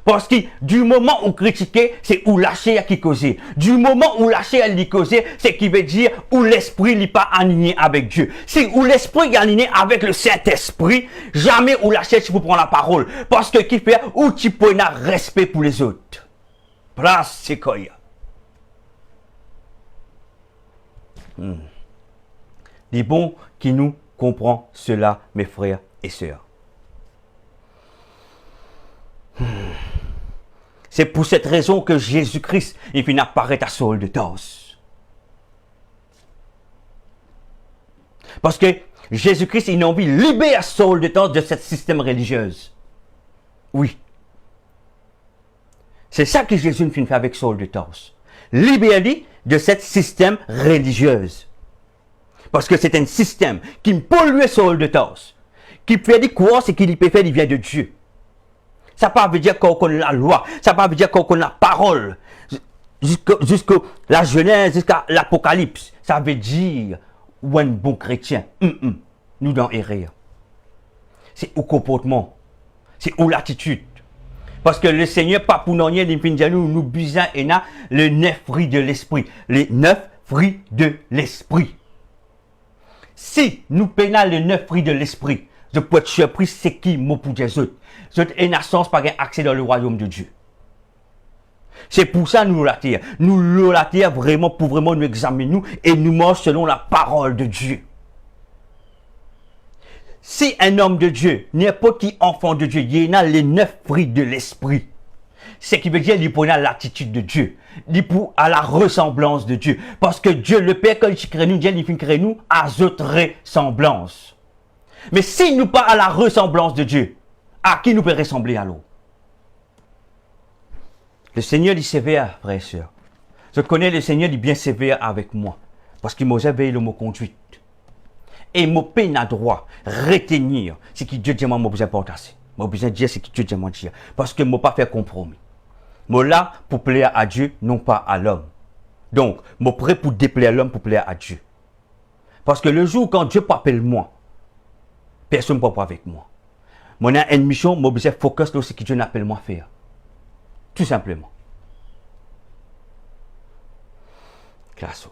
Speaker 1: Parce que du moment où vous critiquez, c'est où lâcher à qui causer. Du moment où lâcher à lui causer, c'est qui veut dire où l'esprit n'est pas aligné avec Dieu. Si où l'esprit est aligné avec le Saint-Esprit, jamais où lâcher si vous prenez la parole. Parce que qui fait où tu peux avoir respect pour les autres. Place c'est quoi. Les bons qui nous comprend cela, mes frères et sœurs. C'est pour cette raison que Jésus-Christ, il vient apparaître à Saul de Tarse. Parce que Jésus-Christ, il a envie de libérer Saul de Tarse de ce système religieux. Oui. C'est ça que Jésus vient faire avec Saul de Tarse. Libérer de ce système religieux. Parce que c'est un système qui pollue Saul de Tarse. Qui fait des croire ce qu'il peut faire, il vient de Dieu. Ça ne veut pas dire qu'on connaît la loi. Ça ne veut pas dire qu'on connaît la parole. Jusqu'à la Genèse, jusqu'à l'Apocalypse. Ça veut dire ou un bon chrétien. Nous dans erreur. C'est au comportement. C'est où l'attitude. Parce que le Seigneur, pas pour nous, nous besoin les 9 fruits de l'esprit. Les 9 fruits de l'esprit. Si nous peinons les 9 fruits de l'esprit, je peux être surpris, c'est qui mot pour des autres. C'est une naissance par un accès dans le royaume de Dieu. C'est pour ça que nous l'attirons. Nous l'attirons vraiment pour vraiment nous examiner nous et nous marchons selon la parole de Dieu. Si un homme de Dieu, n'importe qui enfant de Dieu, il y a les 9 fruits de l'esprit. Ce qui veut dire qu'il prend l'attitude de Dieu. Il pour à la ressemblance de Dieu. Parce que Dieu, le Père, quand il crée nous, Dieu, il crée nous à notre ressemblance. Mais si nous pas à la ressemblance de Dieu, à qui nous peut ressembler alors? Le Seigneur dit sévère, frères et sœurs. Je connais le Seigneur dit bien sévère avec moi. Parce qu'il m'a veillé le mot conduite. Et mon peine à droit, retenir ce que Dieu dit moi, mon besoin porter. Mon besoin dire ce que Dieu dit moi dire. Parce que moi pas faire compromis. Moi là pour plaire à Dieu, non pas à l'homme. Donc, moi prêt pour déplaire l'homme, pour plaire à Dieu. Parce que le jour quand Dieu m'appelle moi, personne ne peut pas avec moi. Moi a une mission, moi besoin focus sur ce que Dieu n'appelle moi faire. Tout simplement. Classe.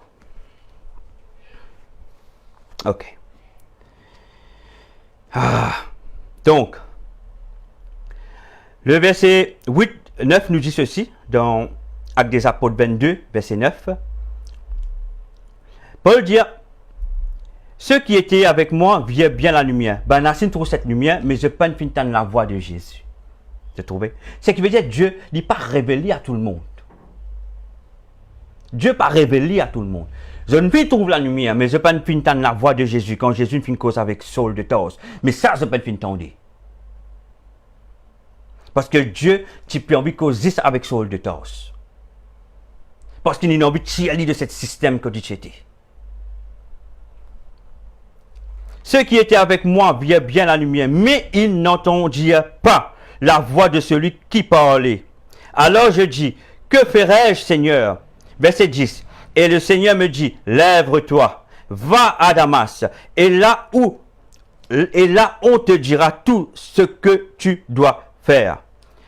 Speaker 1: Ok. Donc, le verset 9 nous dit ceci, dans Actes des Apôtres 22, verset 9. Paul dit, ceux qui étaient avec moi virent bien la lumière. Ben, Nassim trouve cette lumière, mais je ne peux pas entendre la voix de Jésus. Vous trouvez? Ce qui veut dire que Dieu n'est pas révélé à tout le monde. Dieu n'est pas révélé à tout le monde. Je ne puis trouver la lumière, mais je ne peux pas entendre la voix de Jésus quand Jésus fait une cause avec Saul de Tarse. Mais ça, je ne peux pas entendre. Parce que Dieu, tu peux envie de causer avec Saul de Tarse. Parce qu'il a envie de tirer de ce système que tu étais. Ceux qui étaient avec moi virent bien la lumière, mais ils n'entendirent pas la voix de celui qui parlait. Alors je dis, que ferai-je, Seigneur? Verset 10. Et le Seigneur me dit, lève-toi, va à Damas, et là on te dira tout ce que tu dois faire.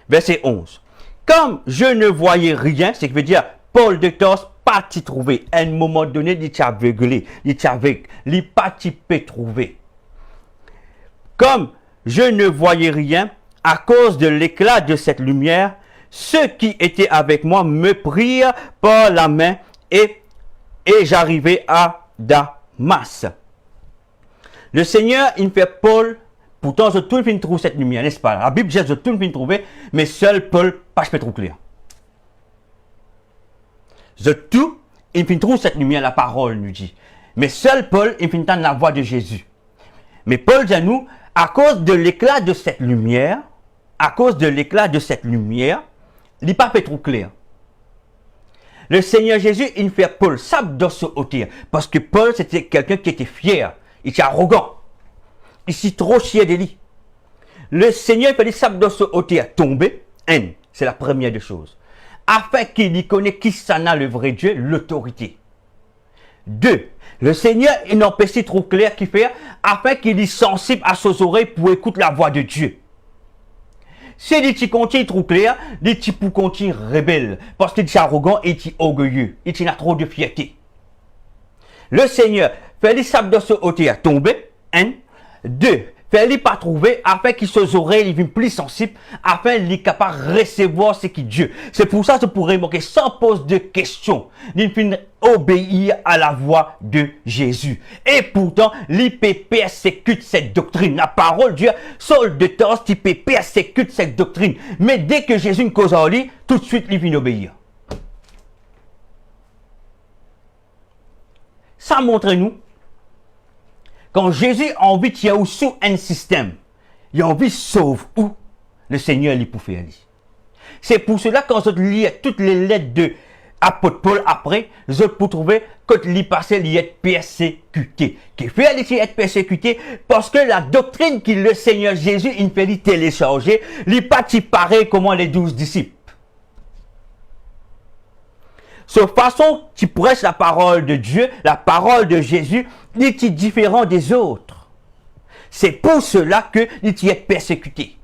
Speaker 1: Verset 11. Comme je ne voyais rien, ce qui veut dire, Paul de Tarse, pas t'y trouver. À un moment donné, il t'y aveuglé, il t'y aveugle, il pas t'y peut trouver. Comme je ne voyais rien, à cause de l'éclat de cette lumière, ceux qui étaient avec moi me prirent par la main et j'arrivai à Damas. Le Seigneur, il fait Paul, pourtant je tout le trouve cette lumière, n'est-ce pas? La Bible dit je tout le trouver, mais seul Paul, pas je peux trop clair. Je tout, il trouve cette lumière, la parole nous dit. Mais seul Paul, il finit entendre la voix de Jésus. Mais Paul dit à nous, à cause de l'éclat de cette lumière, il n'est pas fait trop clair. Le Seigneur Jésus, il fait Paul sable dans ce hauteur. Parce que Paul, c'était quelqu'un qui était fier. Il était arrogant. Il s'est trop chier de lui. Le Seigneur, il fait sable dans ce hauteur. Tomber, c'est la première des choses. Afin qu'il y connaisse qui s'en a le vrai Dieu, l'autorité. 2. Le Seigneur, il n'empêche trop clair qu'il fait, afin qu'il est sensible à ses oreilles pour écouter la voix de Dieu. Si il continue trop clair, il peut continuer rebelle, parce qu'il est arrogant et il est orgueilleux, il a trop de fierté. Le Seigneur fait les sables de ce hauteur tomber, 1. 2. Fais-lui pas trouver, afin qu'il ses oreilles viennent plus sensibles, afin qu'il soit capable de recevoir ce qui est Dieu. C'est pour ça que je pourrais moquer sans poser de questions. Il finit obéir à la voix de Jésus. Et pourtant, l'IP persécute cette doctrine. La parole de Dieu, Saul de Tarse, l'IP persécute cette doctrine. Mais dès que Jésus ne cause en lui, tout de suite, il vient obéir. Ça montre-nous, quand Jésus a envie de faire sous un système, il a envie de sauver où le Seigneur lui pour faire. C'est pour cela que quand on lit toutes les lettres de l'apôtre Paul après, je peux trouver que lui passé, il est persécuté. Qui fait être persécuté parce que la doctrine que le Seigneur Jésus il fait lui télécharger, il pas pareil comme les 12 disciples. Cette façon tu prêches la parole de Dieu, la parole de Jésus, il est différent des autres. C'est pour cela que il est persécuté.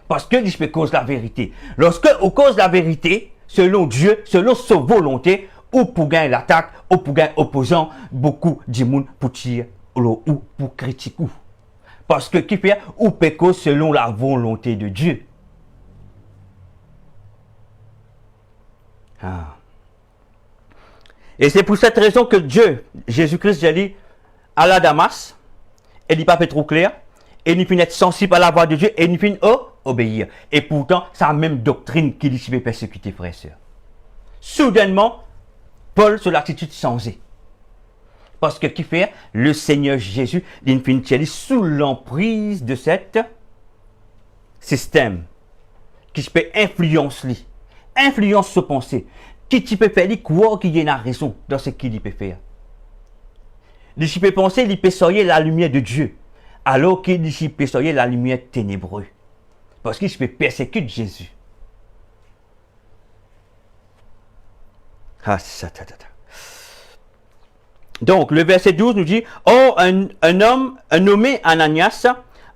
Speaker 1: Parce que il cause la vérité. Lorsque on cause la vérité, selon Dieu, selon sa volonté, ou pour gagner l'attaque, ou pour gagner opposant, beaucoup de monde pour tirer ou pour critiquer. Parce que qui fait ou péco selon la volonté de Dieu. Ah. Et c'est pour cette raison que Dieu, Jésus-Christ, j'ai dit, à la Damas, et il n'est pas fait trop clair, et il finit être sensible à la voix de Dieu, et il finit obéir. Et pourtant, c'est la même doctrine qu'il dit persécuter, frères et sœurs. Soudainement, Paul sur l'attitude changée. Parce que qui fait le Seigneur Jésus, il finit sous l'emprise de cet système qui peut influencer, influence ses pensées, qui peut faire croire qu'il y a une raison dans ce qu'il peut faire. Il peut penser, il peut soyer la lumière de Dieu, alors qu'il peut soyer la lumière ténébreuse. Parce qu'il peut persécuter Jésus. Donc, le verset 12 nous dit, « Or, un homme, un nommé Ananias,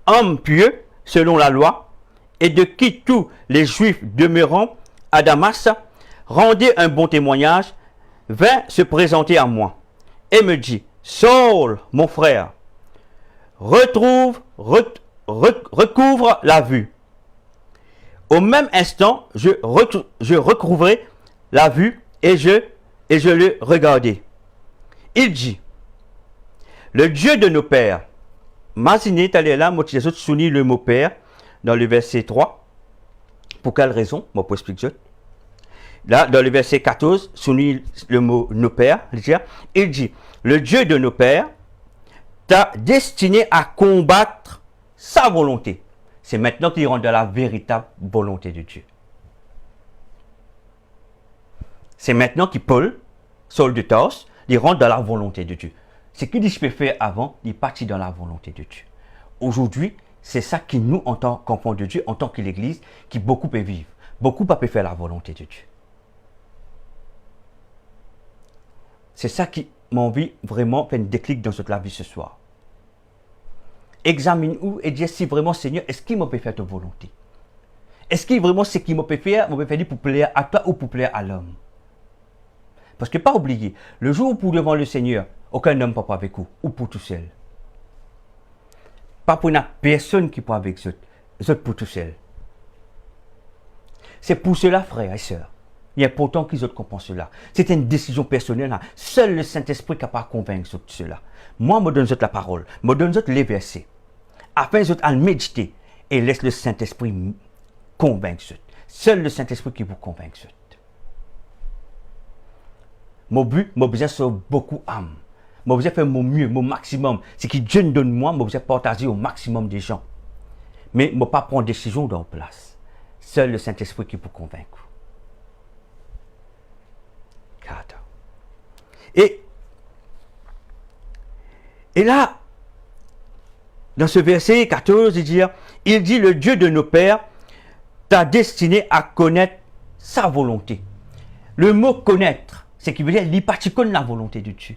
Speaker 1: homme pieux, selon la loi, et de qui tous les Juifs demeurant à Damas, rendait un bon témoignage, vint se présenter à moi, et me dit, « Saul, mon frère, recouvre la vue. » Au même instant, je recouvrais la vue et je le regardais. Il dit, le Dieu de nos pères, Maziné, là, moi, les autres soulignent le mot père dans le verset 3. Pour quelle raison? Moi, pour expliquer. Là, dans le verset 14, souligne le mot nos pères. Il dit, le Dieu de nos pères t'a destiné à combattre sa volonté. C'est maintenant qu'il rentre dans la véritable volonté de Dieu. C'est maintenant qu'il Paul, Saul de Tarse, il rentre dans la volonté de Dieu. Ce qu'il dit je peux faire avant, il partit dans la volonté de Dieu. Aujourd'hui, c'est ça qui nous, en tant qu'enfants de Dieu, en tant que l'Église, qui beaucoup peut vivre. Beaucoup peuvent faire la volonté de Dieu. C'est ça qui m'a envie vraiment faire un déclic dans cette vie ce soir. Examine-où et dis si vraiment, Seigneur, est-ce qu'il m'a peut faire ta volonté? Est-ce qu'il vraiment ce qu'il m'a peut faire pour plaire à toi ou pour plaire à l'homme? Parce que pas oublier, le jour où pour devant le Seigneur, aucun homme ne peut pas avec vous, ou pour tout seul. Pas pour une personne qui peut avec vous, pour tout seul. C'est pour cela, frères et sœurs, il est important qu'ils comprennent cela. C'est une décision personnelle. Seul le Saint-Esprit est capable de convaincre cela. Moi, je donne la parole, je donne les versets, afin de méditer et laisse le Saint-Esprit convaincre. Seul le Saint-Esprit qui vous convainc. Mon but, mon besoin c'est beaucoup d'âme. Mon besoin faire mon mieux, mon maximum. Ce que Dieu nous donne moi, mon besoin partager au maximum des gens. Mais je ne pas prendre décision dans place. Seul le Saint-Esprit qui vous convainc. Et là, dans ce verset 14, il dit, le Dieu de nos pères t'a destiné à connaître sa volonté. Le mot connaître, c'est qui veut dire, il partit connaître la volonté de Dieu.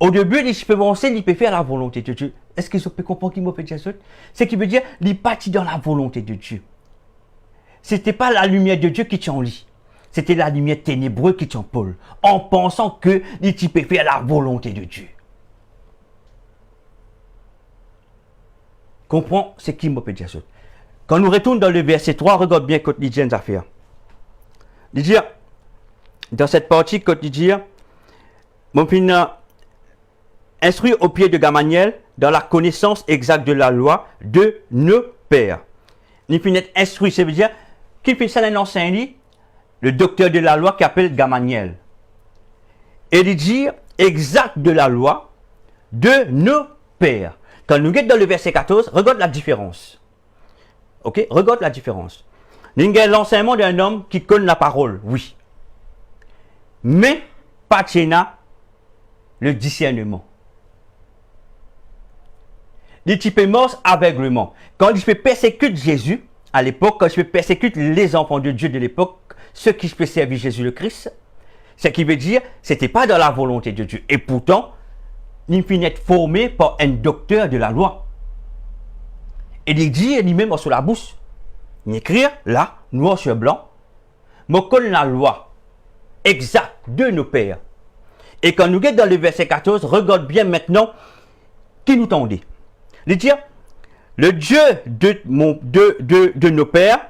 Speaker 1: Au début, il peut penser, il peut faire la volonté de Dieu. Est-ce que vous pouvez comprendre qu'il m'a fait dire ça? C'est qui veut dire, il partit dans la volonté de Dieu. Ce n'était pas la lumière de Dieu qui tient en lui. C'était la lumière ténébreuse qui tient Paul. En pensant qu'il peut faire la volonté de Dieu. comprends ce qui me peut dire. Quand nous retournons dans le verset 3, regarde bien quand il dit une affaire. Il dit, dans cette partie, quand il dit, mon fils instruit au pied de Gamaliel dans la connaissance exacte de la loi de nos pères. Il finit instruit, ça veut dire qu'il fait ça un enseignant, le docteur de la loi qui appelle Gamaliel. Et il dit exact de la loi de nos pères. Quand nous sommes dans le verset 14, regarde la différence. Ok, regarde la différence. Nous avons l'enseignement d'un homme qui connaît la parole, oui. Mais pas le discernement. Les types morts aveuglement. Quand il fait persécuter Jésus, à l'époque, quand il fait persécuter les enfants de Dieu de l'époque, ceux qui se servir Jésus le Christ, ce qui veut dire, c'était pas dans la volonté de Dieu. Et pourtant, il finit être formé par un docteur de la loi. Et il dit, lui-même sur la bouche, il écrit là, noir sur blanc, je connais la loi exacte de nos pères. Et quand nous sommes dans le verset 14, regarde bien maintenant qui nous tendait. Il dit, le Dieu de nos pères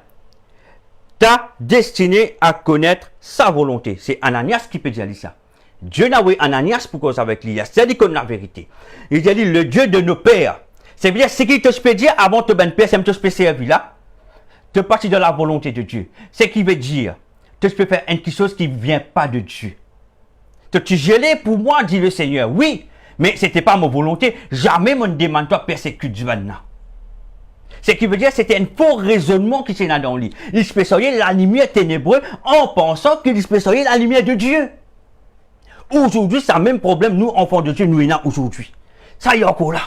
Speaker 1: t'a destiné à connaître sa volonté. C'est Ananias qui peut dire ça. Dieu n'a pas Ananias pour cause avec lui. C'est-à-dire qu'on a la vérité. Il dit, le Dieu de nos pères. C'est-à-dire, ce qu'il te peut dire avant de ben père, c'est te servir là. Te partir de la volonté de Dieu. Ce qui veut dire, tu peux faire quelque chose qui ne vient pas de Dieu. Tu gelé pour moi, dit le Seigneur. Oui, mais ce n'était pas ma volonté. Jamais mon demande toi persécute du maintenant. Ce qui veut dire, c'était un faux raisonnement qui s'est dans lui. Il se spécialise la lumière ténébreuse en pensant qu'il se spécialise la lumière de Dieu. Aujourd'hui, c'est le même problème, nous, enfants de Dieu, nous y avons aujourd'hui. Ça y est encore là.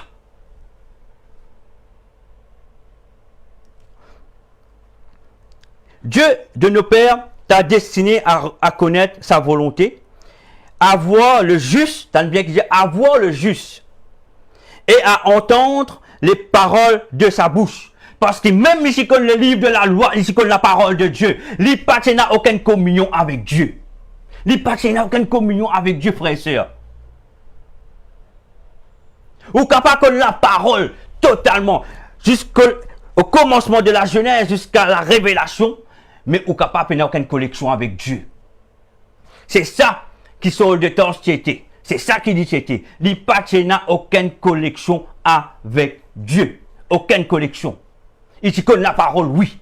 Speaker 1: Dieu de nos pères t'a destiné à connaître sa volonté, à voir le juste, t'as bien qu'il dit, à voir le juste, et à entendre les paroles de sa bouche. Parce que même ici, comme le livre de la loi, ici, comme la parole de Dieu, l'hypathie n'a aucune communion avec Dieu. L'hypathie n'a aucune communion avec Dieu, frères et sœurs. Ou capable de la parole totalement, jusqu'au commencement de la Genèse, jusqu'à la révélation, mais ou capable de n'a aucune connexion avec Dieu. C'est ça qui sont de temps c'était. C'est ça qui dit c'était. L'hypathie n'a aucune connexion avec Dieu. Aucune connexion. Ici, connaît la parole, oui.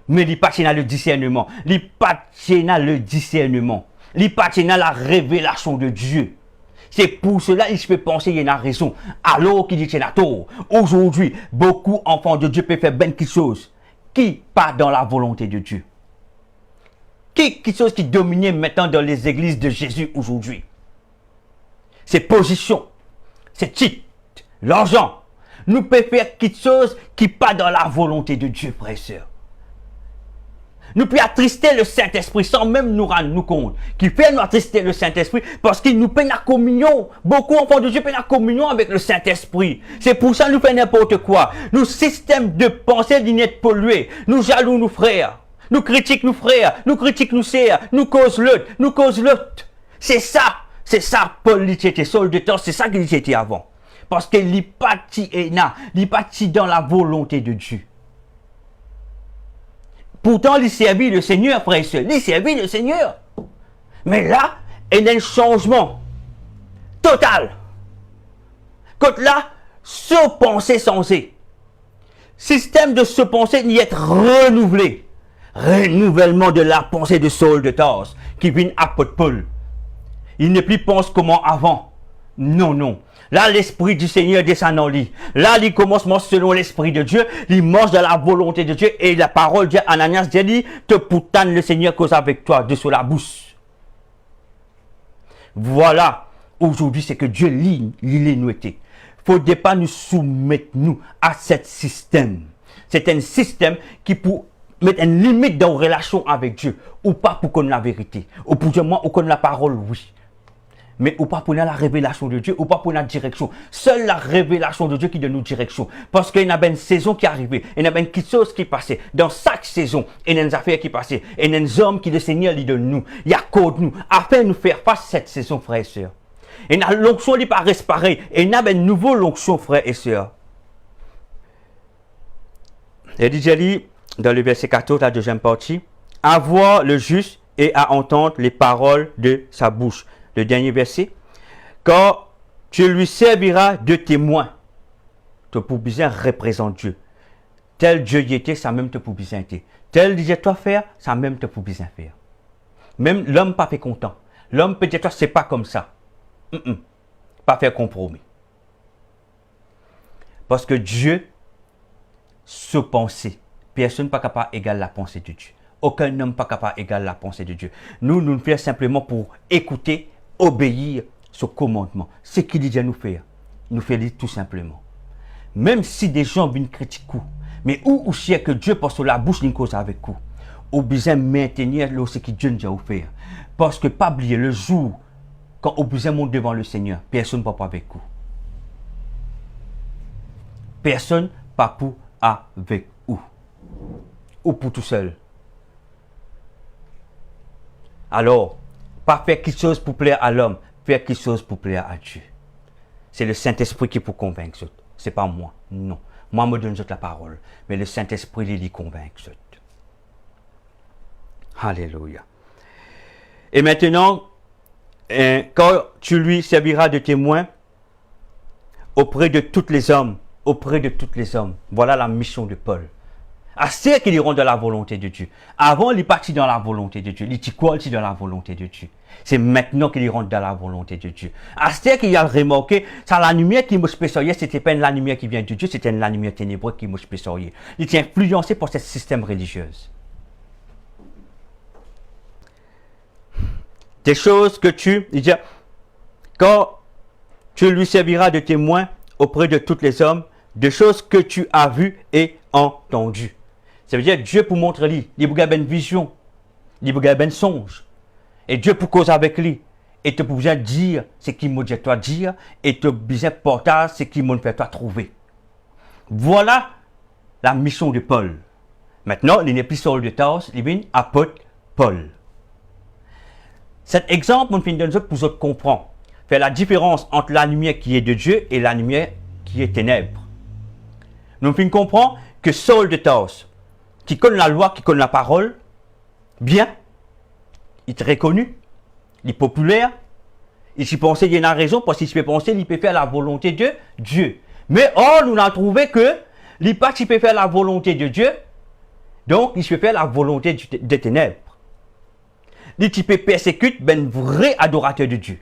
Speaker 1: Mais l'hypathie n'a le discernement. L'hypathie n'a le discernement. L'hypathie n'a la révélation de Dieu. C'est pour cela qu'il peut penser qu'il y a raison. Alors qu'il dit qu'il y a tort. Aujourd'hui, beaucoup d'enfants de Dieu peuvent faire bien quelque chose qui pas dans la volonté de Dieu. Quelque chose qui domine maintenant dans les églises de Jésus aujourd'hui. C'est position, c'est titre, l'argent. Nous pouvons faire quelque chose qui pas dans la volonté de Dieu, frères et sœurs. Nous pouvons attrister le Saint-Esprit sans même nous rendre compte. Qu'il fait nous attrister le Saint-Esprit parce qu'il nous paie la communion. Beaucoup d'enfants de Dieu paient la communion avec le Saint-Esprit. C'est pour ça que nous faisons n'importe quoi. Nos systèmes de pensée n'est pollués. Nous jaloux nos frères. Nous critiquons nos frères. Nous critiquons nos sœurs. Nous causons l'autre. Nous causons l'autre. C'est ça. C'est ça, Paul dit c'était Saul de temps. C'est ça qu'il était avant. Parce que l'hypathie est là. L'hypathie dans la volonté de Dieu. Pourtant, il servit le Seigneur, frère et sœur. Il servit le Seigneur. Mais là, il y a un changement total. Quand là, se penser sensé. Système de se penser n'y est renouvelé. Renouvellement de la pensée de Saul de Tarse, qui vient apôtre Paul. Il ne plus pense comment avant. Non, non. Là, l'Esprit du Seigneur descend en lui. Là, il commence selon l'Esprit de Dieu. Il mange de la volonté de Dieu. Et la parole de Ananias dit, te pourtant le Seigneur cause avec toi de sur la bouche. Voilà. Aujourd'hui, c'est que Dieu il est nous été. Il ne faut pas nous soumettre nous à ce système. C'est un système qui pour mettre une limite dans nos relations avec Dieu. Ou pas pour connaître la vérité. Ou pour dire moi, ou connaître la parole, oui. Mais ou pas pour la révélation de Dieu, ou pas pour la direction. Seule la révélation de Dieu qui donne nous direction. Parce qu'il y a une saison qui est arrivée, il y a une petite chose qui est passée. Dans chaque saison, il y a des affaires qui passent. Il y a des hommes qui le Seigneur lui donne nous. Il y a code nous, afin de nous faire face à cette saison, frères et sœurs. Il y a une onction qui paraît pareil. Il y a une nouvelle onction, frères et sœurs. Et dit, j'ai lu dans le verset 14, la deuxième partie, à voir le juste et à entendre les paroles de sa bouche. Le dernier verset, car tu lui serviras de témoin. Tu pour bien représenter Dieu. Tel Dieu y était, ça même te pour bien être. Tel disait toi faire, ça même te pour bien faire. Même l'homme pas fait content. L'homme peut dire toi c'est pas comme ça. Pas faire compromis. Parce que Dieu, se pensée, personne n'est pas capable d'égaler la pensée de Dieu. Aucun homme n'est pas capable d'égaler la pensée de Dieu. Nous le faisons simplement pour écouter, obéir ce commandement. Ce qu'il dit à nous faire, nous faisons tout simplement. Même si des gens viennent critiquer, mais où c'est que Dieu passe sur la bouche d'une cause avec vous, ou besoin maintenir ce que Dieu nous a offert. Parce que pas oublier le jour quand on besoin monter devant le Seigneur, personne ne peut pas avec vous. Personne pas pour avec vous. Ou pour tout seul. Alors, pas faire quelque chose pour plaire à l'homme, faire quelque chose pour plaire à Dieu. C'est le Saint-Esprit qui peut convaincre. Ce n'est pas moi, non. Moi, je me donne la parole, mais le Saint-Esprit, il y convainc. Alléluia. Et maintenant, quand tu lui serviras de témoin auprès de tous les hommes, voilà la mission de Paul. À ceux qui iront dans la volonté de Dieu. Avant, il est parti dans la volonté de Dieu. Il dit quoi? Il dit dans la volonté de Dieu. C'est maintenant qu'il rentre dans la volonté de Dieu. À ceux qui ont remarqué, c'est la lumière qui me spécialisait, c'était pas la lumière qui vient de Dieu, c'était la lumière ténébreuse qui me spécialisait. Il était influencé par ce système religieux. Des choses que il dit, quand tu lui serviras de témoin auprès de tous les hommes, des choses que tu as vues et entendues. Ça veut dire Dieu pour montrer lui, il vous a une vision, il vous a un songe. Et Dieu pour causer avec lui. Et tu peux besoin dire ce qu'il m'a dit toi dire, et tu besoin porter ce qu'il m'a fait toi trouver. Voilà la mission de Paul. Maintenant, il n'est plus Saul de Tarse, il vient apôtre Paul. Cet exemple, on finit de nous pour vous comprendre. Faire la différence entre la lumière qui est de Dieu et la lumière qui est ténèbres. Nous finissons comprendre que Saul de Tarse, qui connaît la loi, qui connaît la parole, bien, il est reconnu, il est populaire, il s'y pensait, il y a une raison, parce qu'il peut penser, il peut faire la volonté de Dieu. Mais nous avons trouvé que, il peut faire la volonté de Dieu, donc il peut faire la volonté des ténèbres. Il peut persécuter un vrai adorateur de Dieu.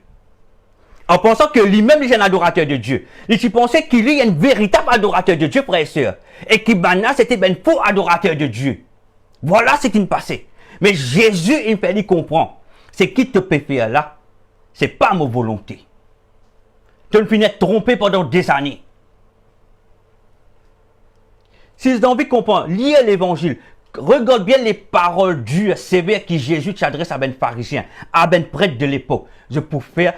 Speaker 1: En pensant que lui-même est un adorateur de Dieu. Il pensait qu'il est un véritable adorateur de Dieu, frère et sœur. Et qu'il c'était un faux adorateur de Dieu. Voilà ce qui me passait. Mais Jésus, il me fait lui comprendre. Ce qui te peut faire là, ce n'est pas ma volonté. Tu me finis trompé pendant des années. Si vous avez envie de comprendre, lisez l'évangile. Regarde bien les paroles dures, sévères que Jésus s'adresse à ben pharisien, à ben prêtre de l'époque. Je peux faire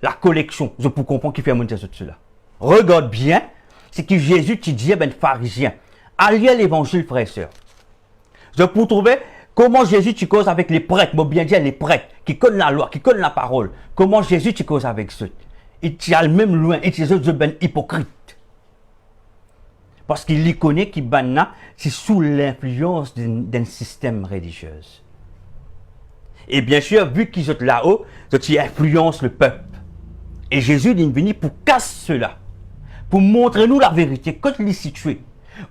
Speaker 1: la collection, je peux comprendre qui fait monter cela. Regarde bien ce que Jésus te dit à ben pharisien. Allez l'évangile, frère et sœur. Je peux trouver comment Jésus tu causes avec les prêtres, mais bien dire les prêtres, qui connaissent la loi, qui connaissent la parole. Comment Jésus tu causes avec ceux. Il tient le même loin, il tient eux ben hypocrite. Parce qu'il les connaît qui c'est sous l'influence d'un système religieux. Et bien sûr, vu qu'ils sont là-haut, ils influencent le peuple. Et Jésus est venu pour casser cela. Pour montrer nous la vérité, quand il est situé.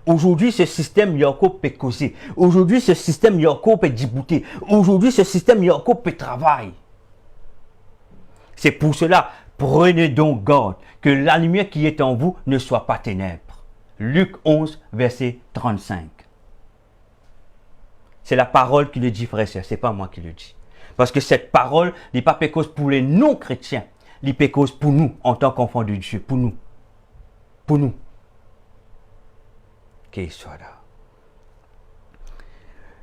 Speaker 1: Aujourd'hui, ce système Yoko peut causer. Aujourd'hui, ce système Yoko peut débouter. Aujourd'hui, ce système Yoko peut travailler. C'est pour cela, prenez donc garde que la lumière qui est en vous ne soit pas ténèbres. Luc 11, verset 35. C'est la parole qui le dit, frère et sœur, ce n'est pas moi qui le dis. Parce que cette parole n'est pas pécose pour les non-chrétiens, elle pécose pour nous, en tant qu'enfants de Dieu, pour nous. Pour nous. Qu'il soit là.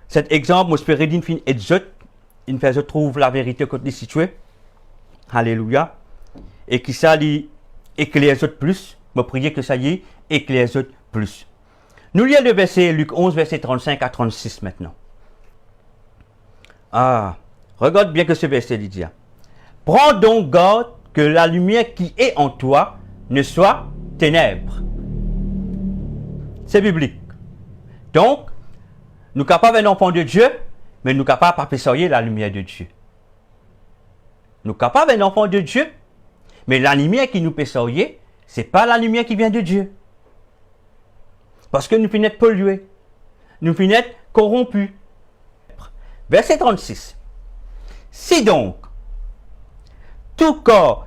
Speaker 1: Cet exemple, je peux dire, il fait je trouve la vérité quand il est situé. Alléluia. Et qui ça, il éclaire les autres plus. Je prie que ça y est, éclaire les autres plus. Nous lisons le verset, Luc 11, verset 35 à 36 maintenant. Regarde bien que ce verset dit. Prends donc garde que la lumière qui est en toi ne soit ténèbres. C'est biblique. Donc, nous sommes capables d'être enfants de Dieu, mais nous sommes capables de percevoir la lumière de Dieu. Nous sommes capables d'être enfants de Dieu, mais la lumière qui nous perçoit, ce n'est pas la lumière qui vient de Dieu. Parce que nous finissons pollués, nous finissons corrompus. Verset 36. Si donc tout corps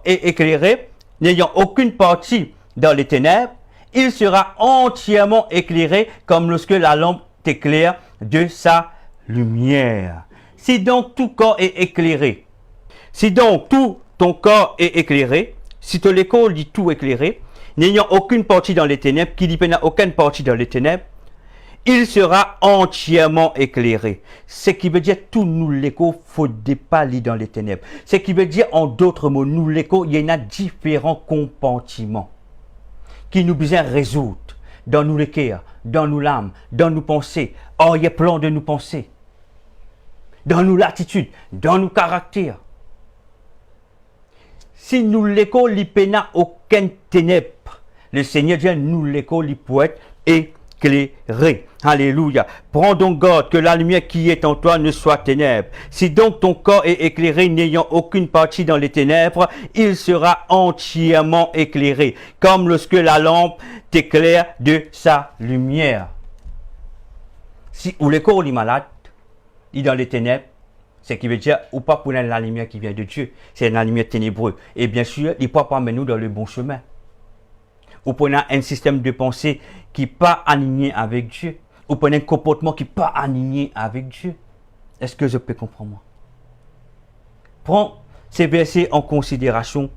Speaker 1: est éclairé, n'ayant aucune partie dans les ténèbres, il sera entièrement éclairé comme lorsque la lampe éclaire de sa lumière. Si donc tout corps est éclairé, si donc tout ton corps est éclairé, si ton école dit tout éclairé, n'ayant aucune partie dans les ténèbres, qui dit n'a aucune partie dans les ténèbres, il sera entièrement éclairé. Ce qui veut dire tout nous l'écho, faut pas lire dans les ténèbres. Ce qui veut dire en d'autres mots, nous l'écho, il y en a différents compartiments qui nous besoin résoudre dans nous les cœurs, dans nous l'âme, dans nous pensées. Or, il y a plein de nous penser, dans nous l'attitude, dans nous caractères. Si nous l'écho, il n'y a aucune ténèbre. Le Seigneur dit, nous l'écho, il peut être éclairé. Alléluia. Prends donc garde que la lumière qui est en toi ne soit ténèbres. Si donc ton corps est éclairé, n'ayant aucune partie dans les ténèbres, il sera entièrement éclairé, comme lorsque la lampe t'éclaire de sa lumière. Si ou le corps est malade, il est dans les ténèbres, ce qui veut dire ou pas pour la lumière qui vient de Dieu, c'est la lumière ténébreuse. Et bien sûr, il ne peut pas mener nous dans le bon chemin. Ou prenez un système de pensée qui n'est pas aligné avec Dieu. Ou prenez un comportement qui n'est pas aligné avec Dieu. Est-ce que je peux comprendre moi? Prends ces versets en considération,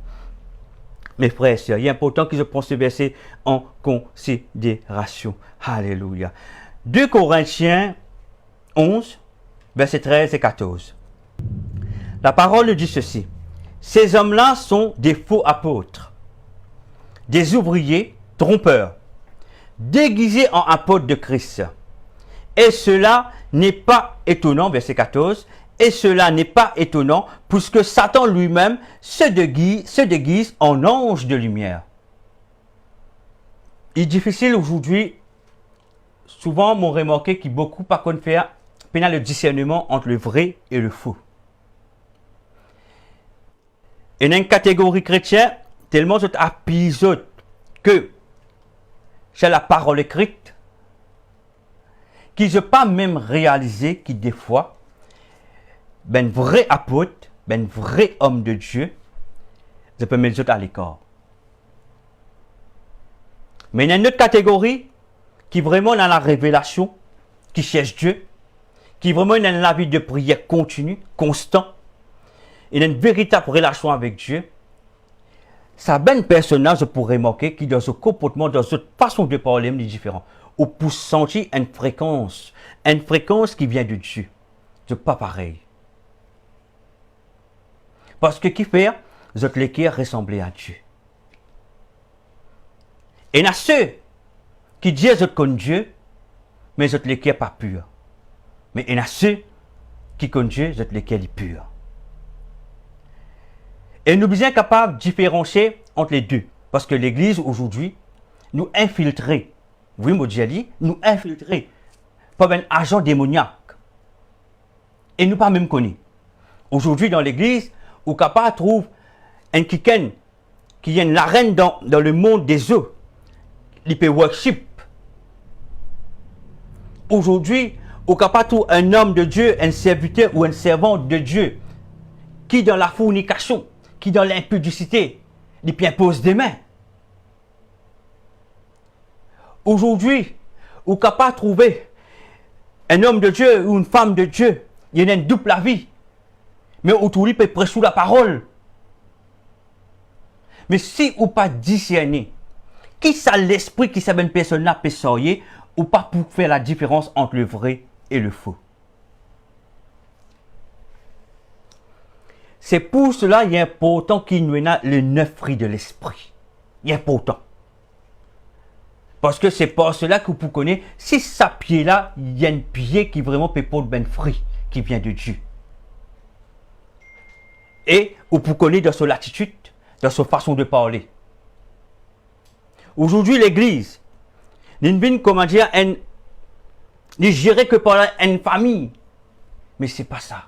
Speaker 1: mes frères et sœurs. Il est important que je prenne ces versets en considération. Alléluia. 2 Corinthiens 11, versets 13 et 14. La parole dit ceci. Ces hommes-là sont des faux apôtres, des ouvriers trompeurs, déguisés en apôtres de Christ. Et cela n'est pas étonnant, verset 14, et cela n'est pas étonnant, puisque Satan lui-même se déguise en ange de lumière. Il est difficile aujourd'hui, souvent m'ont remarqué qu'il y a beaucoup par contre faire le discernement entre le vrai et le faux. Et dans une catégorie chrétienne, tellement c'est épisode que c'est la parole écrite, qu'ils n'ont pas même réalisé que des fois, ben vrai apôtre, ben vrai homme de Dieu, je peux mettre les autres à l'écart. Mais il y a une autre catégorie qui est vraiment dans la révélation, qui cherche Dieu, qui est vraiment dans la vie de prière continue, constant, et dans une véritable relation avec Dieu. Ça ben personnage pourrait remarquer qui dans ce comportement, dans cette façon de parler est différent. Ou pour sentir une fréquence qui vient de Dieu. C'est pas pareil. Parce que qui fait, votre cœur ressembler à Dieu. Et il y a ceux qui disent que connaissent Dieu, mais votre cœur pas pur. Mais il y a ceux qui connaissent Dieu, votre cœur est pur. Et nous sommes capables de différencier entre les deux. Parce que l'Église, aujourd'hui, nous infiltrer. Oui, Modjali, nous infiltrer par un agent démoniaque. Et nous pas même connaître. Aujourd'hui, dans l'Église, nous sommes capables de trouver un kiken qui est la reine dans le monde des eaux. Il peut worship. Aujourd'hui, nous sommes capables de trouver un homme de Dieu, un serviteur ou un servant de Dieu qui dans la fornication, qui dans l'impudicité, il peut imposer des mains. Aujourd'hui, vous êtes capable de trouver un homme de Dieu ou une femme de Dieu, il y a une double vie. Mais autour il peut prêcher la parole. Mais si vous pas discerner, qui ça l'esprit qui s'est une personne là peut sortir, ou pas pour faire la différence entre le vrai et le faux. C'est pour cela qu'il est important qu'il nous ait le 9 fruits de l'esprit. Il est important. Parce que c'est pour cela que vous connaissez, si ça pied là, il y a un pied qui vraiment peut porter ben fruit qui vient de Dieu. Et vous connaissez dans son attitude, dans sa façon de parler. Aujourd'hui, l'Église N'invine, comment dire, ne gérer que par une famille. Mais c'est pas ça.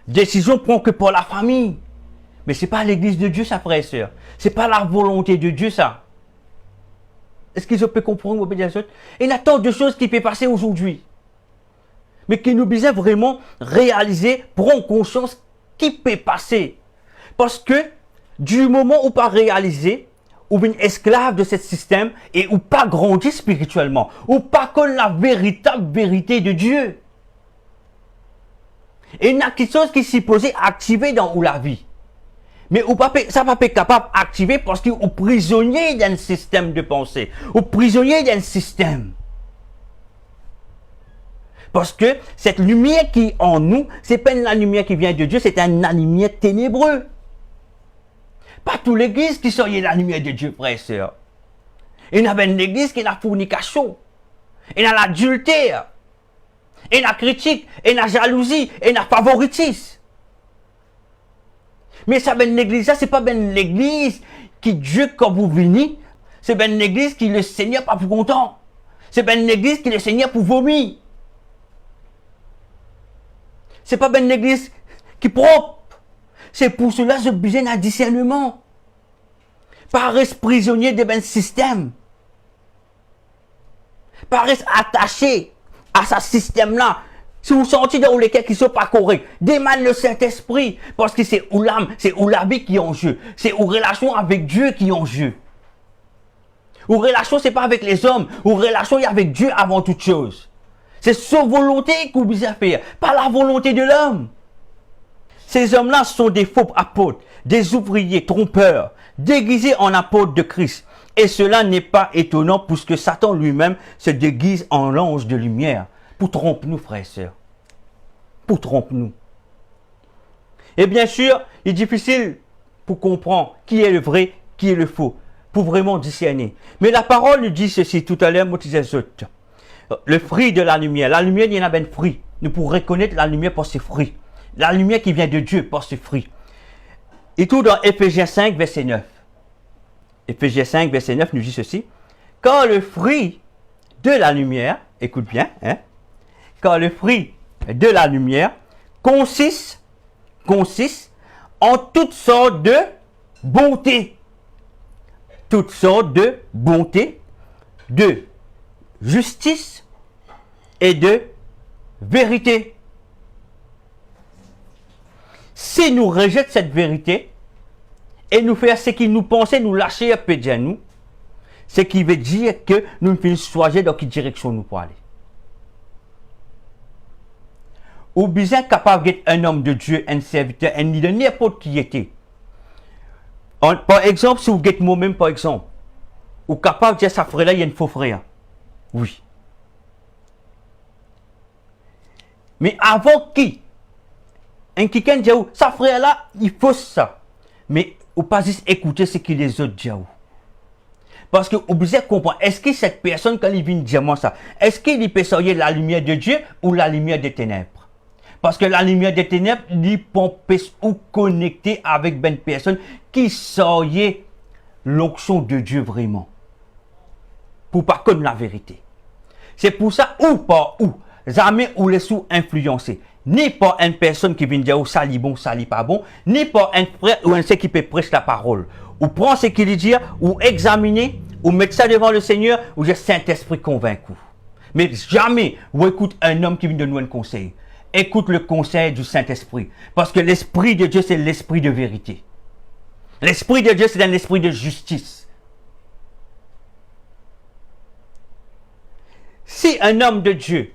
Speaker 1: Décision prend que pour la famille. Mais c'est pas l'église de Dieu, ça, frère et soeur. C'est pas la volonté de Dieu, ça. Est-ce qu'ils peuvent comprendre, obéissance? Il y a tant de choses qui peuvent passer aujourd'hui. Mais qui nous besoin vraiment réaliser, prendre conscience qui peut passer. Parce que du moment où pas réaliser, ou bien esclave de ce système, et ou pas grandir spirituellement, ou pas connaître la véritable vérité de Dieu. Et il y a quelque chose qui s'est posé activer dans la vie. Mais ça va pas être capable d'activer parce qu'il est prisonnier d'un système de pensée, ou prisonnier d'un système. Parce que cette lumière qui est en nous, ce n'est pas la lumière qui vient de Dieu, c'est une lumière ténébreuse. Pas toute l'église qui sort la lumière de Dieu, frère et sœurs. Il y a une église qui a la fornication, il y a l'adultère, il y a la critique, il y a la jalousie, il y a le favoritisme. Mais ça, ben l'église, ça, c'est pas ben l'église qui Dieu, quand vous venez, c'est ben l'église qui le Seigneur pas pour content. C'est ben l'église qui le Seigneur pour vomir. C'est pas ben l'église qui propre. C'est pour cela que j'ai besoin d'un discernement. Pas rester prisonnier de ben système. Pas rester attaché à ce système-là. Si vous sentez dans lesquels qui ne sont pas corrects, demandez le Saint-Esprit. Parce que c'est où l'âme, c'est où la vie qui est en jeu. C'est où relation avec Dieu qui est en jeu. Ou relation, c'est pas avec les hommes. Ou relation, il y a avec Dieu avant toute chose. C'est sa volonté que vous devez faire, pas la volonté de l'homme. Ces hommes-là sont des faux apôtres, des ouvriers trompeurs, déguisés en apôtres de Christ. Et cela n'est pas étonnant puisque Satan lui-même se déguise en l'ange de lumière. Pour tromper nous, frères et sœurs. Pour tromper nous. Et bien sûr, il est difficile pour comprendre qui est le vrai, qui est le faux, pour vraiment discerner. Mais la parole nous dit ceci tout à l'heure, le fruit de la lumière, il y en a bien fruit. Nous pourrons reconnaître la lumière pour ses fruits. La lumière qui vient de Dieu pour ses fruits. Et tout dans Éphésiens 5, verset 9. Éphésiens 5, verset 9 nous dit ceci. Quand le fruit de la lumière, écoute bien, quand le fruit de la lumière consiste en toutes sortes de bonté. Toutes sortes de bonté, de justice et de vérité. Si nous rejetons cette vérité et nous faisons ce qui nous pensait nous lâcher un peu de nous, ce qui veut dire que nous ne finissons choisir dans quelle direction nous pouvons aller. Ou bien capable d'être un homme de Dieu, un serviteur, un leader, n'importe qui était. Par exemple, si vous êtes moi-même, par exemple, ou capable de dire ça frère là, il y a une faux frère. Oui. Mais avant qui? Un quelqu'un dit, ça frère là, il faut ça. Mais ou pas juste écouter ce que les autres disent. Parce que vous devez comprendre, est-ce que cette personne, quand il vient dire moi ça, est-ce qu'il peut sortir la lumière de Dieu ou la lumière des ténèbres? Parce que la lumière des ténèbres, il peut ou connecter avec une personne qui sortait l'onction de Dieu vraiment. Pour pas connaître la vérité. C'est pour ça, ou pas ou, jamais ou les sous influencés. Ni par une personne qui vient dire ça lit bon, ça lit pas bon, ni par un frère ou un sœur qui peut prêcher la parole. Ou prendre ce qu'il dit, ou examiner, ou mettre ça devant le Seigneur, ou j'ai Saint-Esprit convaincu. Mais jamais vous écoutez un homme qui vient de nous un conseil. Écoute le conseil du Saint-Esprit. Parce que l'Esprit de Dieu, c'est l'Esprit de vérité. L'Esprit de Dieu, c'est un esprit de justice. Si un homme de Dieu,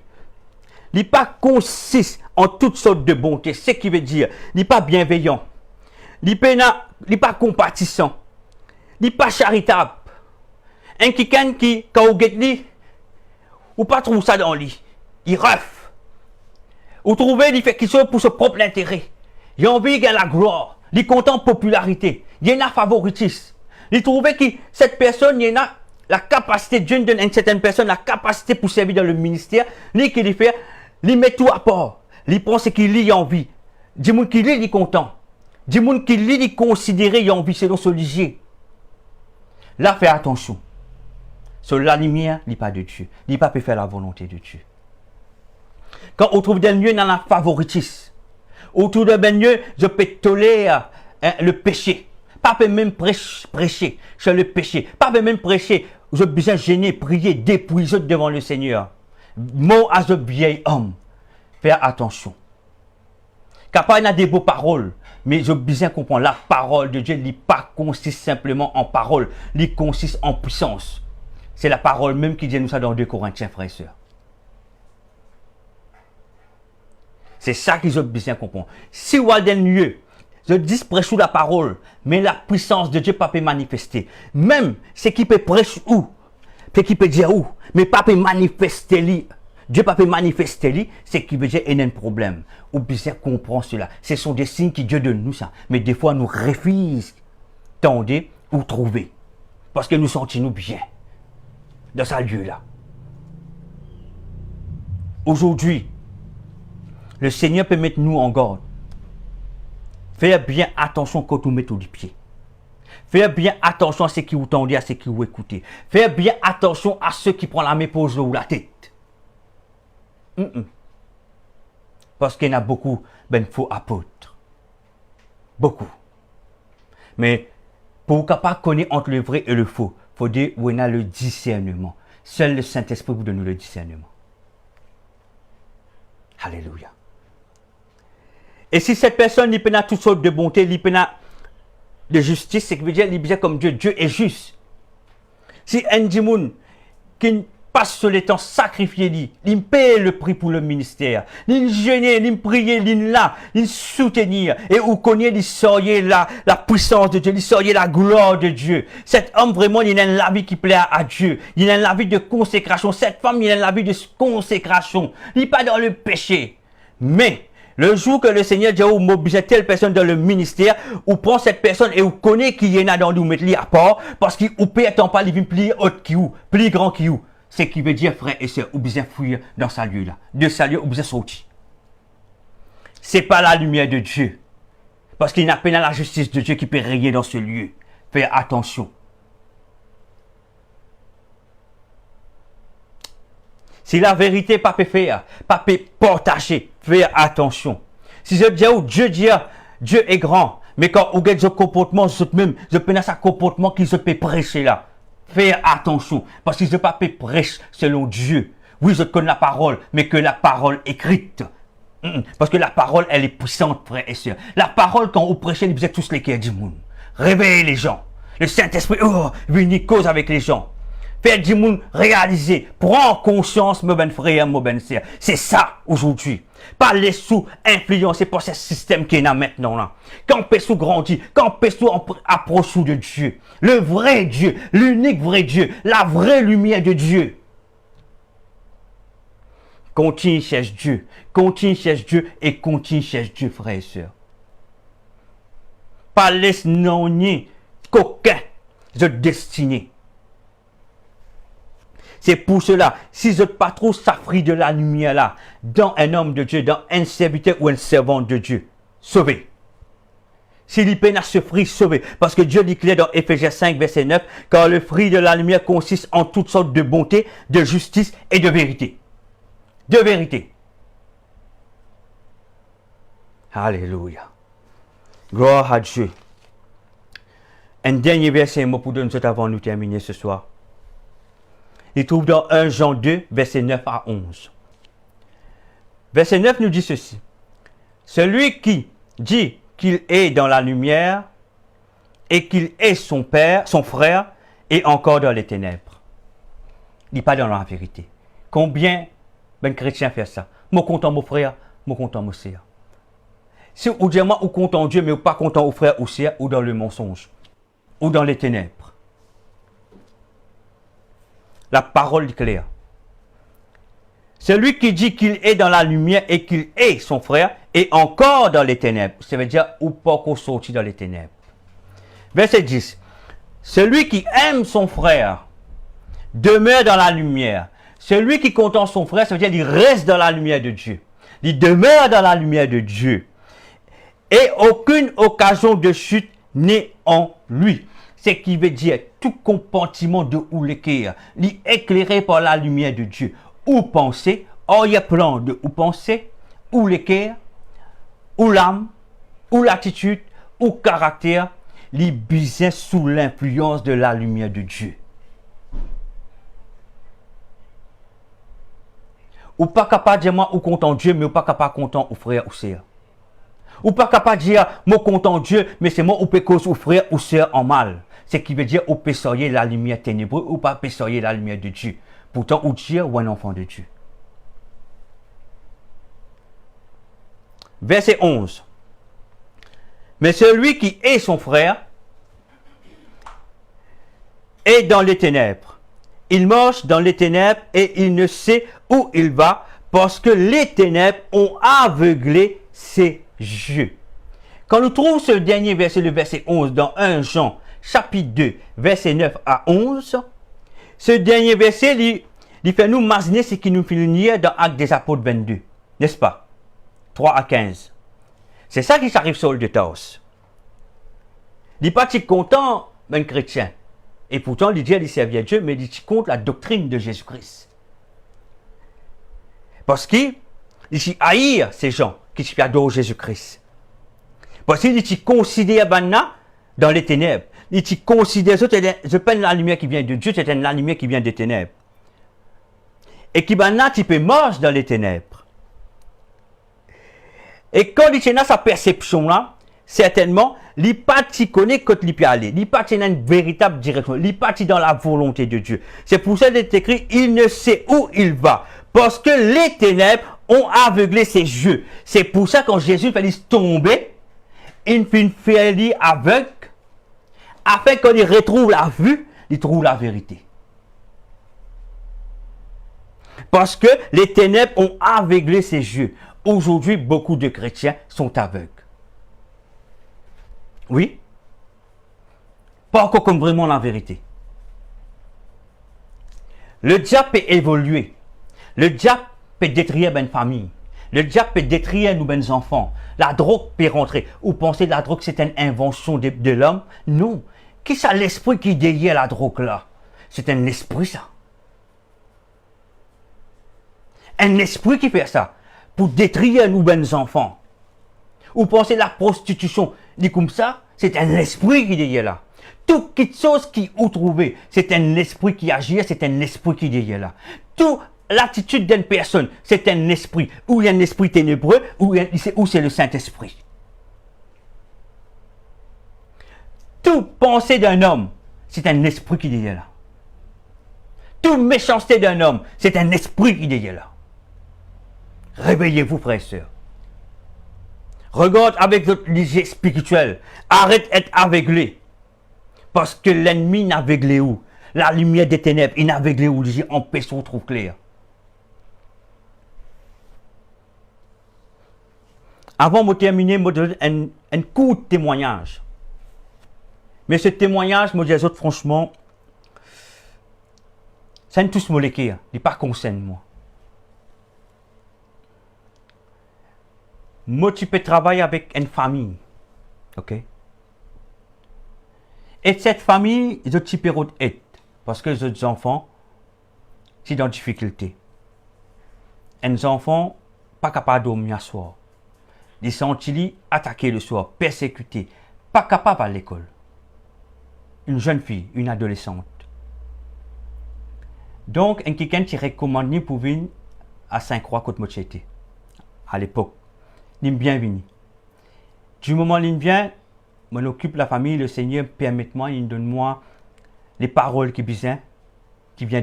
Speaker 1: il n'est pas consiste en toutes sortes de bonté, ce qui veut dire, il n'est pas bienveillant, il n'est pas compatissant, il n'est pas charitable. Un quelqu'un qui, quand vous êtes lui, ou pas trouve ça dans lui, il refait. Vous trouvez, il fait quelque chose pour son propre intérêt. Il a envie de la gloire, il est content de popularité, il y en a favoritisme. Il trouvait que cette personne, il y en a la capacité, Dieu donne à une certaine personne la capacité pour servir dans le ministère, lui qui lui fait, lui met tout à part, lui prend ce qu'il lit envie. Du monde qui lit, il est content. Du monde qui lit, il considère, il a envie selon ce ligier. Là, fais attention. Sur la lumière, il n'est pas de Dieu. Il n'est pas peut faire la volonté de Dieu. Quand on trouve des lieux dans la favoritisme, autour de ben lieu, je peux tolérer le péché. Pas peut même prêcher sur le péché. Pas peut même prêcher. Je besoin gêner, prier, dépouiller devant le Seigneur. Mot à ce vieil homme. Faire attention. Car il y a des beaux paroles. Mais je besoin comprendre. La parole de Dieu n'est pas consiste simplement en parole. Il consiste en puissance. C'est la parole même qui dit nous ça dans 2 Corinthiens, frères et sœurs. C'est ça qu'ils ont besoin comprendre. Si vous avez un lieu, je dis prêche la parole, mais la puissance de Dieu pas peut manifester. Même ce qui peut prêcher où, qui peut dire où, mais pas peut manifester lui. Dieu pas peut manifester lui, c'est qui veut dire qu'il y a un problème. Ou bien comprendre cela. Ce sont des signes qui Dieu donne nous ça. Mais des fois nous refusons tendre ou trouver. Parce que nous sentons bien dans ce lieu-là. Aujourd'hui, le Seigneur peut mettre nous en garde. Faites bien attention quand vous mettez au pied. Faites bien attention à ceux qui vous tendent, à ceux qui vous écoutez. Faites bien attention à ceux qui prennent la main pour ou la tête. Parce qu'il y en a beaucoup de faux apôtres. Beaucoup. Mais pour capable connaître entre le vrai et le faux, il faut dire où il y a le discernement. Seul le Saint-Esprit vous donne le discernement. Alléluia. Et si cette personne n'y peut pas toutes sortes de bonté, n'y peut pas de justice, c'est que veut dire comme Dieu, Dieu est juste. Si un dimoun qui passe sur le temps sacrifié, il paye le prix pour le ministère, il jeûne, il prie, il là, il soutenir, et vous connaissez, il soyez la puissance de Dieu, il soyez la gloire de Dieu. Cet homme vraiment, il a la vie qui plaît à Dieu, il a la vie de consécration, cette femme, il a la vie de consécration, il n'est pas dans le péché. Mais, le jour que le Seigneur dit, vous mobilisez telle personne dans le ministère, vous prenez cette personne et vous connaissez qui est là dans vous mettez à part, parce qu'il vous paye tant pas, il vient plus haut qui vous, plus grand qui vous. C'est qui veut dire, frère et sœur, vous besoin fuir dans ce lieu-là. De ce lieu, vous besoin sortir. C'est pas la lumière de Dieu. Parce qu'il n'y a pas la justice de Dieu qui peut régner dans ce lieu. Faites attention. Si la vérité pas peut faire, pas peut partager, faites attention. Si je dis, Dieu dit, Dieu est grand, mais quand vous avez ce comportement, je peux ce comportement qui se peut prêcher là. Faites attention, parce que je ne peux pas prêcher selon Dieu. Oui, je connais la parole, mais que la parole écrite. Parce que la parole, elle est puissante, frères et sœurs. La parole, quand vous prêchez, vous êtes tous les cœurs du monde. Réveillez les gens. Le Saint-Esprit, vient cause avec les gens. Faites du monde réaliser. Prends conscience, mon ben frère, mon ben sœur. C'est ça, aujourd'hui. Pas les sous influencés par ce système qui est là maintenant là. Quand Pessou grandit, quand Pessou approche de Dieu, le vrai Dieu, l'unique vrai Dieu, la vraie lumière de Dieu. Continue cherche Dieu et continue cherche Dieu, frères et sœurs. Pas laisse non ni qu'aucun de destinée. C'est pour cela, si je ne pas trop s'affrie de la lumière là, dans un homme de Dieu, dans un serviteur ou un servant de Dieu, sauvé. S'il y peine à ce fruit, sauvé. Parce que Dieu dit clair dans Éphésiens 5, verset 9, car le fruit de la lumière consiste en toutes sortes de bonté, de justice et de vérité. De vérité. Alléluia. Gloire à Dieu. Un dernier verset, mot pour nous avant de nous terminer ce soir. Il trouve dans 1 Jean 2, verset 9 à 11. Verset 9 nous dit ceci. Celui qui dit qu'il est dans la lumière et qu'il est son père, son frère, est encore dans les ténèbres. Il n'est pas dans la vérité. Combien de chrétiens font ça? Moi content mon frère, moi content mon sœur. Si vous dites moi ou content Dieu, mais ou pas content au frère ou sœur, ou dans le mensonge, ou dans les ténèbres. La parole est claire. Celui qui dit qu'il est dans la lumière et qu'il est son frère est encore dans les ténèbres. Ça veut dire ou pas qu'on sortit dans les ténèbres. Verset 10. Celui qui aime son frère demeure dans la lumière. Celui qui contente son frère, ça veut dire qu'il reste dans la lumière de Dieu. Il demeure dans la lumière de Dieu. Et aucune occasion de chute n'est en lui. c'est qui veut dire tout compartiment de ou l'équerre, éclairé par la lumière de Dieu. Ou penser, or il y a plan de ou penser, ou l'équerre, ou l'âme, ou l'attitude, ou caractère, les bisins sous l'influence de la lumière de Dieu. Ou pas capable de dire moi ou content Dieu, mais ou pas capable de content ou frère ou sœur. Ou pas capable de dire moi content Dieu, mais c'est moi ou peut cause ou frère ou sœur en mal. Ce qui veut dire ou peut soyer la lumière ténébreuse ou pas peut soyer la lumière de Dieu. Pourtant ou dire ou un enfant de Dieu. Verset 11. Mais celui qui est son frère est dans les ténèbres. Il marche dans les ténèbres et il ne sait où il va parce que les ténèbres ont aveuglé ses yeux. Quand nous trouvons ce dernier verset, le verset 11, dans 1 Jean, chapitre 2, verset 9 à 11, ce dernier verset, il fait nous imaginer ce qui nous fait lire dans Actes des Apôtres 22, n'est-ce pas? 3 à 15. C'est ça qui s'arrive sur le Taos. Il n'est pas si content, un chrétien. Et pourtant, il dit qu'il servait à Dieu, mais il dit contre la doctrine de Jésus-Christ. Parce qu'il dit haïr ces gens qui adorent Jésus-Christ. Parce qu'il dit considère Banna dans les ténèbres. Il dit considère, je peine la lumière qui vient de Dieu, c'est la lumière qui vient des ténèbres. Et qui Banna, tu peux marcher dans les ténèbres. Et quand il a sa perception-là, certainement, il n'est pas connaît quand il peut aller. Il n'est pas dans une véritable direction. Il n'est pas dans la volonté de Dieu. C'est pour ça qu'il est écrit, il ne sait où il va. Parce que les ténèbres ont aveuglé ses yeux. C'est pour ça que quand Jésus fait tomber, il fait lui aveugle, afin qu'il retrouve la vue, il trouve la vérité. Parce que les ténèbres ont aveuglé ses yeux. Aujourd'hui, beaucoup de chrétiens sont aveugles. Oui. Pas encore comme vraiment la vérité. Le diable peut évoluer. Le diable peut détruire une famille. Le diable peut détruire nos enfants. La drogue peut rentrer. Vous pensez que la drogue c'est une invention de l'homme? Non. Qui c'est l'esprit qui déhie la drogue là? C'est un esprit ça. Un esprit qui fait ça. Pour détruire nos enfants. Vous pensez que la prostitution, dit comme ça, c'est un esprit qui déhie là. Toute chose qui vous trouvez, c'est un esprit qui agit, c'est un esprit qui déhie là. Toute l'attitude d'une personne, c'est un esprit. Ou il y a un esprit ténébreux, ou c'est le Saint-Esprit. Toute pensée d'un homme, c'est un esprit qui déhie là. Toute méchanceté d'un homme, c'est un esprit qui déhie là. Réveillez-vous, frères et sœurs. Regarde avec votre lisée spirituelle. Arrête d'être aveuglé. Parce que l'ennemi n'a aveuglé où? La lumière des ténèbres, il n'a aveuglé où? Il empêche qu'on trouve clair. Avant de terminer, je vais donner un court témoignage. Mais ce témoignage, je dis autres, franchement, ça ne touche pas, il n'est pas concerne moi. Moi, tu peux travailler avec une famille. OK? Et cette famille, je peux être. Parce que les autres enfants, c'est dans difficulté. Un enfant, pas capable de dormir le soir. Ils sont attaqués le soir, persécutés, pas capable à l'école. Une jeune fille, une adolescente. Donc, un quelqu'un qui recommande pour venir à Saint-Croix côte Mochete. À l'époque. Il est bienvenu. Du moment où il vient, je m'occupe de la famille, le Seigneur permet-moi, il donne-moi les paroles qui viennent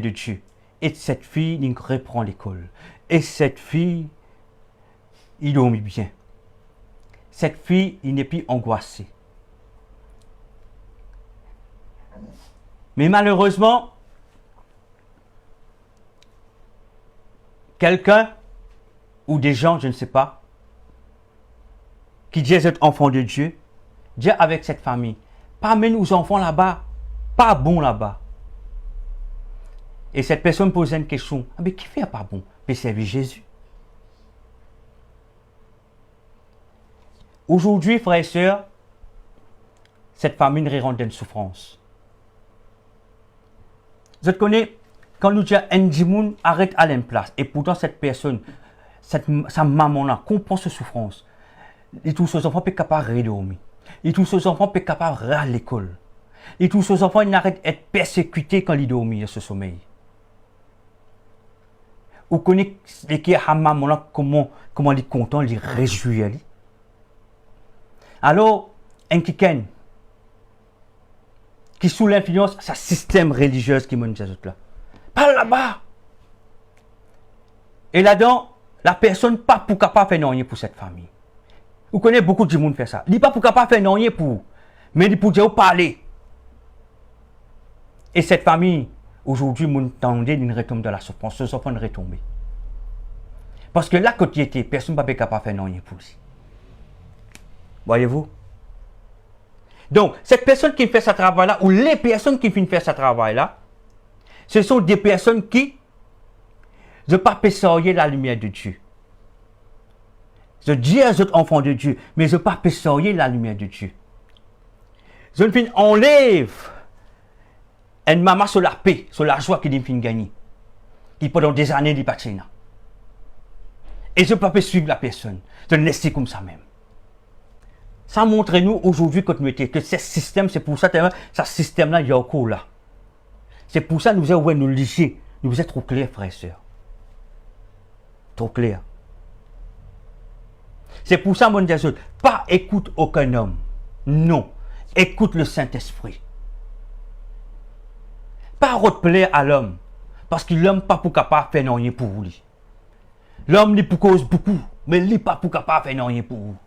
Speaker 1: de Dieu. Et cette fille, il reprend l'école. Et cette fille, il dormit bien. Cette fille, il n'est plus angoissée. Mais malheureusement, quelqu'un ou des gens, je ne sais pas, qui disent être enfant de Dieu, Dieu avec cette famille, pas amener nos enfants là-bas, pas bon là-bas. Et cette personne pose une question, ah mais qui fait pas bon? Peut servir Jésus. Aujourd'hui, frères et sœurs, cette famille rentre dans une souffrance. Je te connais, quand nous disons un arrête à une place, et pourtant cette personne, sa maman-là, comprend cette souffrance. Et tous ces enfants peuvent capables de dormir. Et tous ces enfants peuvent capables de à l'école. Et tous ces enfants n'arrêtent d'être persécutés quand ils dorment ce sommeil. Vous connaissez qui a maman-là, comment il est content, il est réjoui. Alors, un kiken, qui sous l'influence, c'est un système religieux qui mène ces autres-là. Pas là-bas. Et là-dedans, la personne pas pour capable faire rien pour cette famille. Vous connaissez beaucoup de monde faire ça. Il n'est pas pour capable faire rien pour, mais il pour dire parler. Et cette famille, aujourd'hui, mon tendait d'une retombe dans la souffrance. Ce enfant de retomber. Parce que là, quand il était, personne ne peut pas capable faire rien pour lui. Voyez-vous? Donc, cette personne qui fait ce travail-là, ou les personnes qui viennent faire ce travail-là, ce sont des personnes qui ne peuvent pas sortir la lumière de Dieu. Je dis aux autres enfants de Dieu, mais je ne peux pas sortir la lumière de Dieu. Je ne finis enlève une maman sur la paix, sur la joie qu'il vient gagner. Qui pendant des années n'est pas là. Et je ne peux pas suivre la personne. Je le laisse comme ça même. Ça montre nous aujourd'hui que ce système, c'est pour ça que ce système-là, il y a encore là. C'est pour ça que nous avons nous licher. Nous sommes trop clairs, frères et sœurs. Trop clairs. C'est pour ça, mon Dieu, pas écoute aucun homme. Non. Écoute le Saint-Esprit. Pas replaire à l'homme. Parce que l'homme pas pour capable de faire rien pour lui. L'homme lui pour cause beaucoup, mais lui pas pour capable de faire rien pour vous.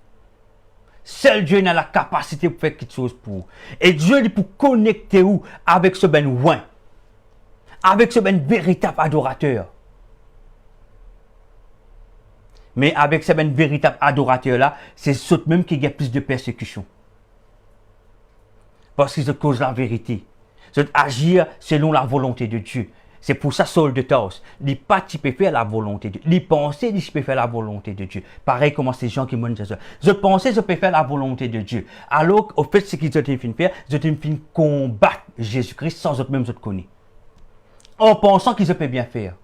Speaker 1: Seul Dieu n'a la capacité de faire quelque chose pour vous. Et Dieu lui pour connecter vous avec ce ben ouin. Avec ce ben véritable adorateur. Mais avec ce ben véritable adorateur là, c'est ceux même qui a plus de persécution. Parce qu'ils causent la vérité. C'est agir selon la volonté de Dieu. C'est pour ça, Saul de Tarse, il pas tu peux faire la volonté de Dieu. Il pensait que je peux faire la volonté de Dieu. Pareil comme ces gens qui m'ont dit ça. Je pensais que je peux faire la volonté de Dieu. Alors, au fait, ce qu'ils ont fait faire, ils ont fait combattre Jésus-Christ sans eux même se connaître. En pensant qu'ils peuvent bien faire.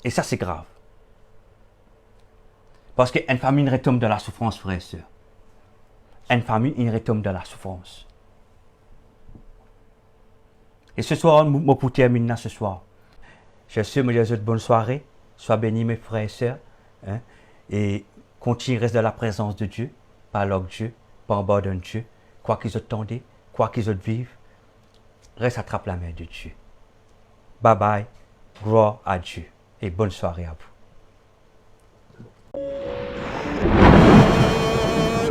Speaker 1: Et ça, c'est grave. Parce qu'une famille retombe dans la souffrance, frères et sœurs. Une famille, il retombe dans la souffrance. Et ce soir, je pour terminer ce soir. Je suis me dire bonne soirée. Sois bénis, mes frères et sœurs. Hein, et continue rester dans la présence de Dieu. Pas avec Dieu. Pas en bas d'un Dieu. Quoi qu'ils attendent, quoi qu'ils vivent. Reste attrape la main de Dieu. Bye bye. Gloire à Dieu. Et bonne soirée à vous.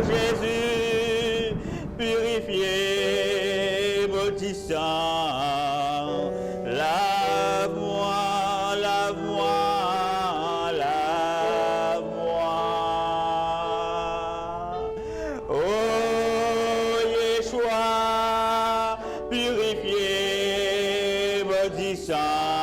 Speaker 2: Jésus, purifié, maudissant. Lave-moi, lave-moi, lave-moi. Oh, Yeshua, purifié, maudissant.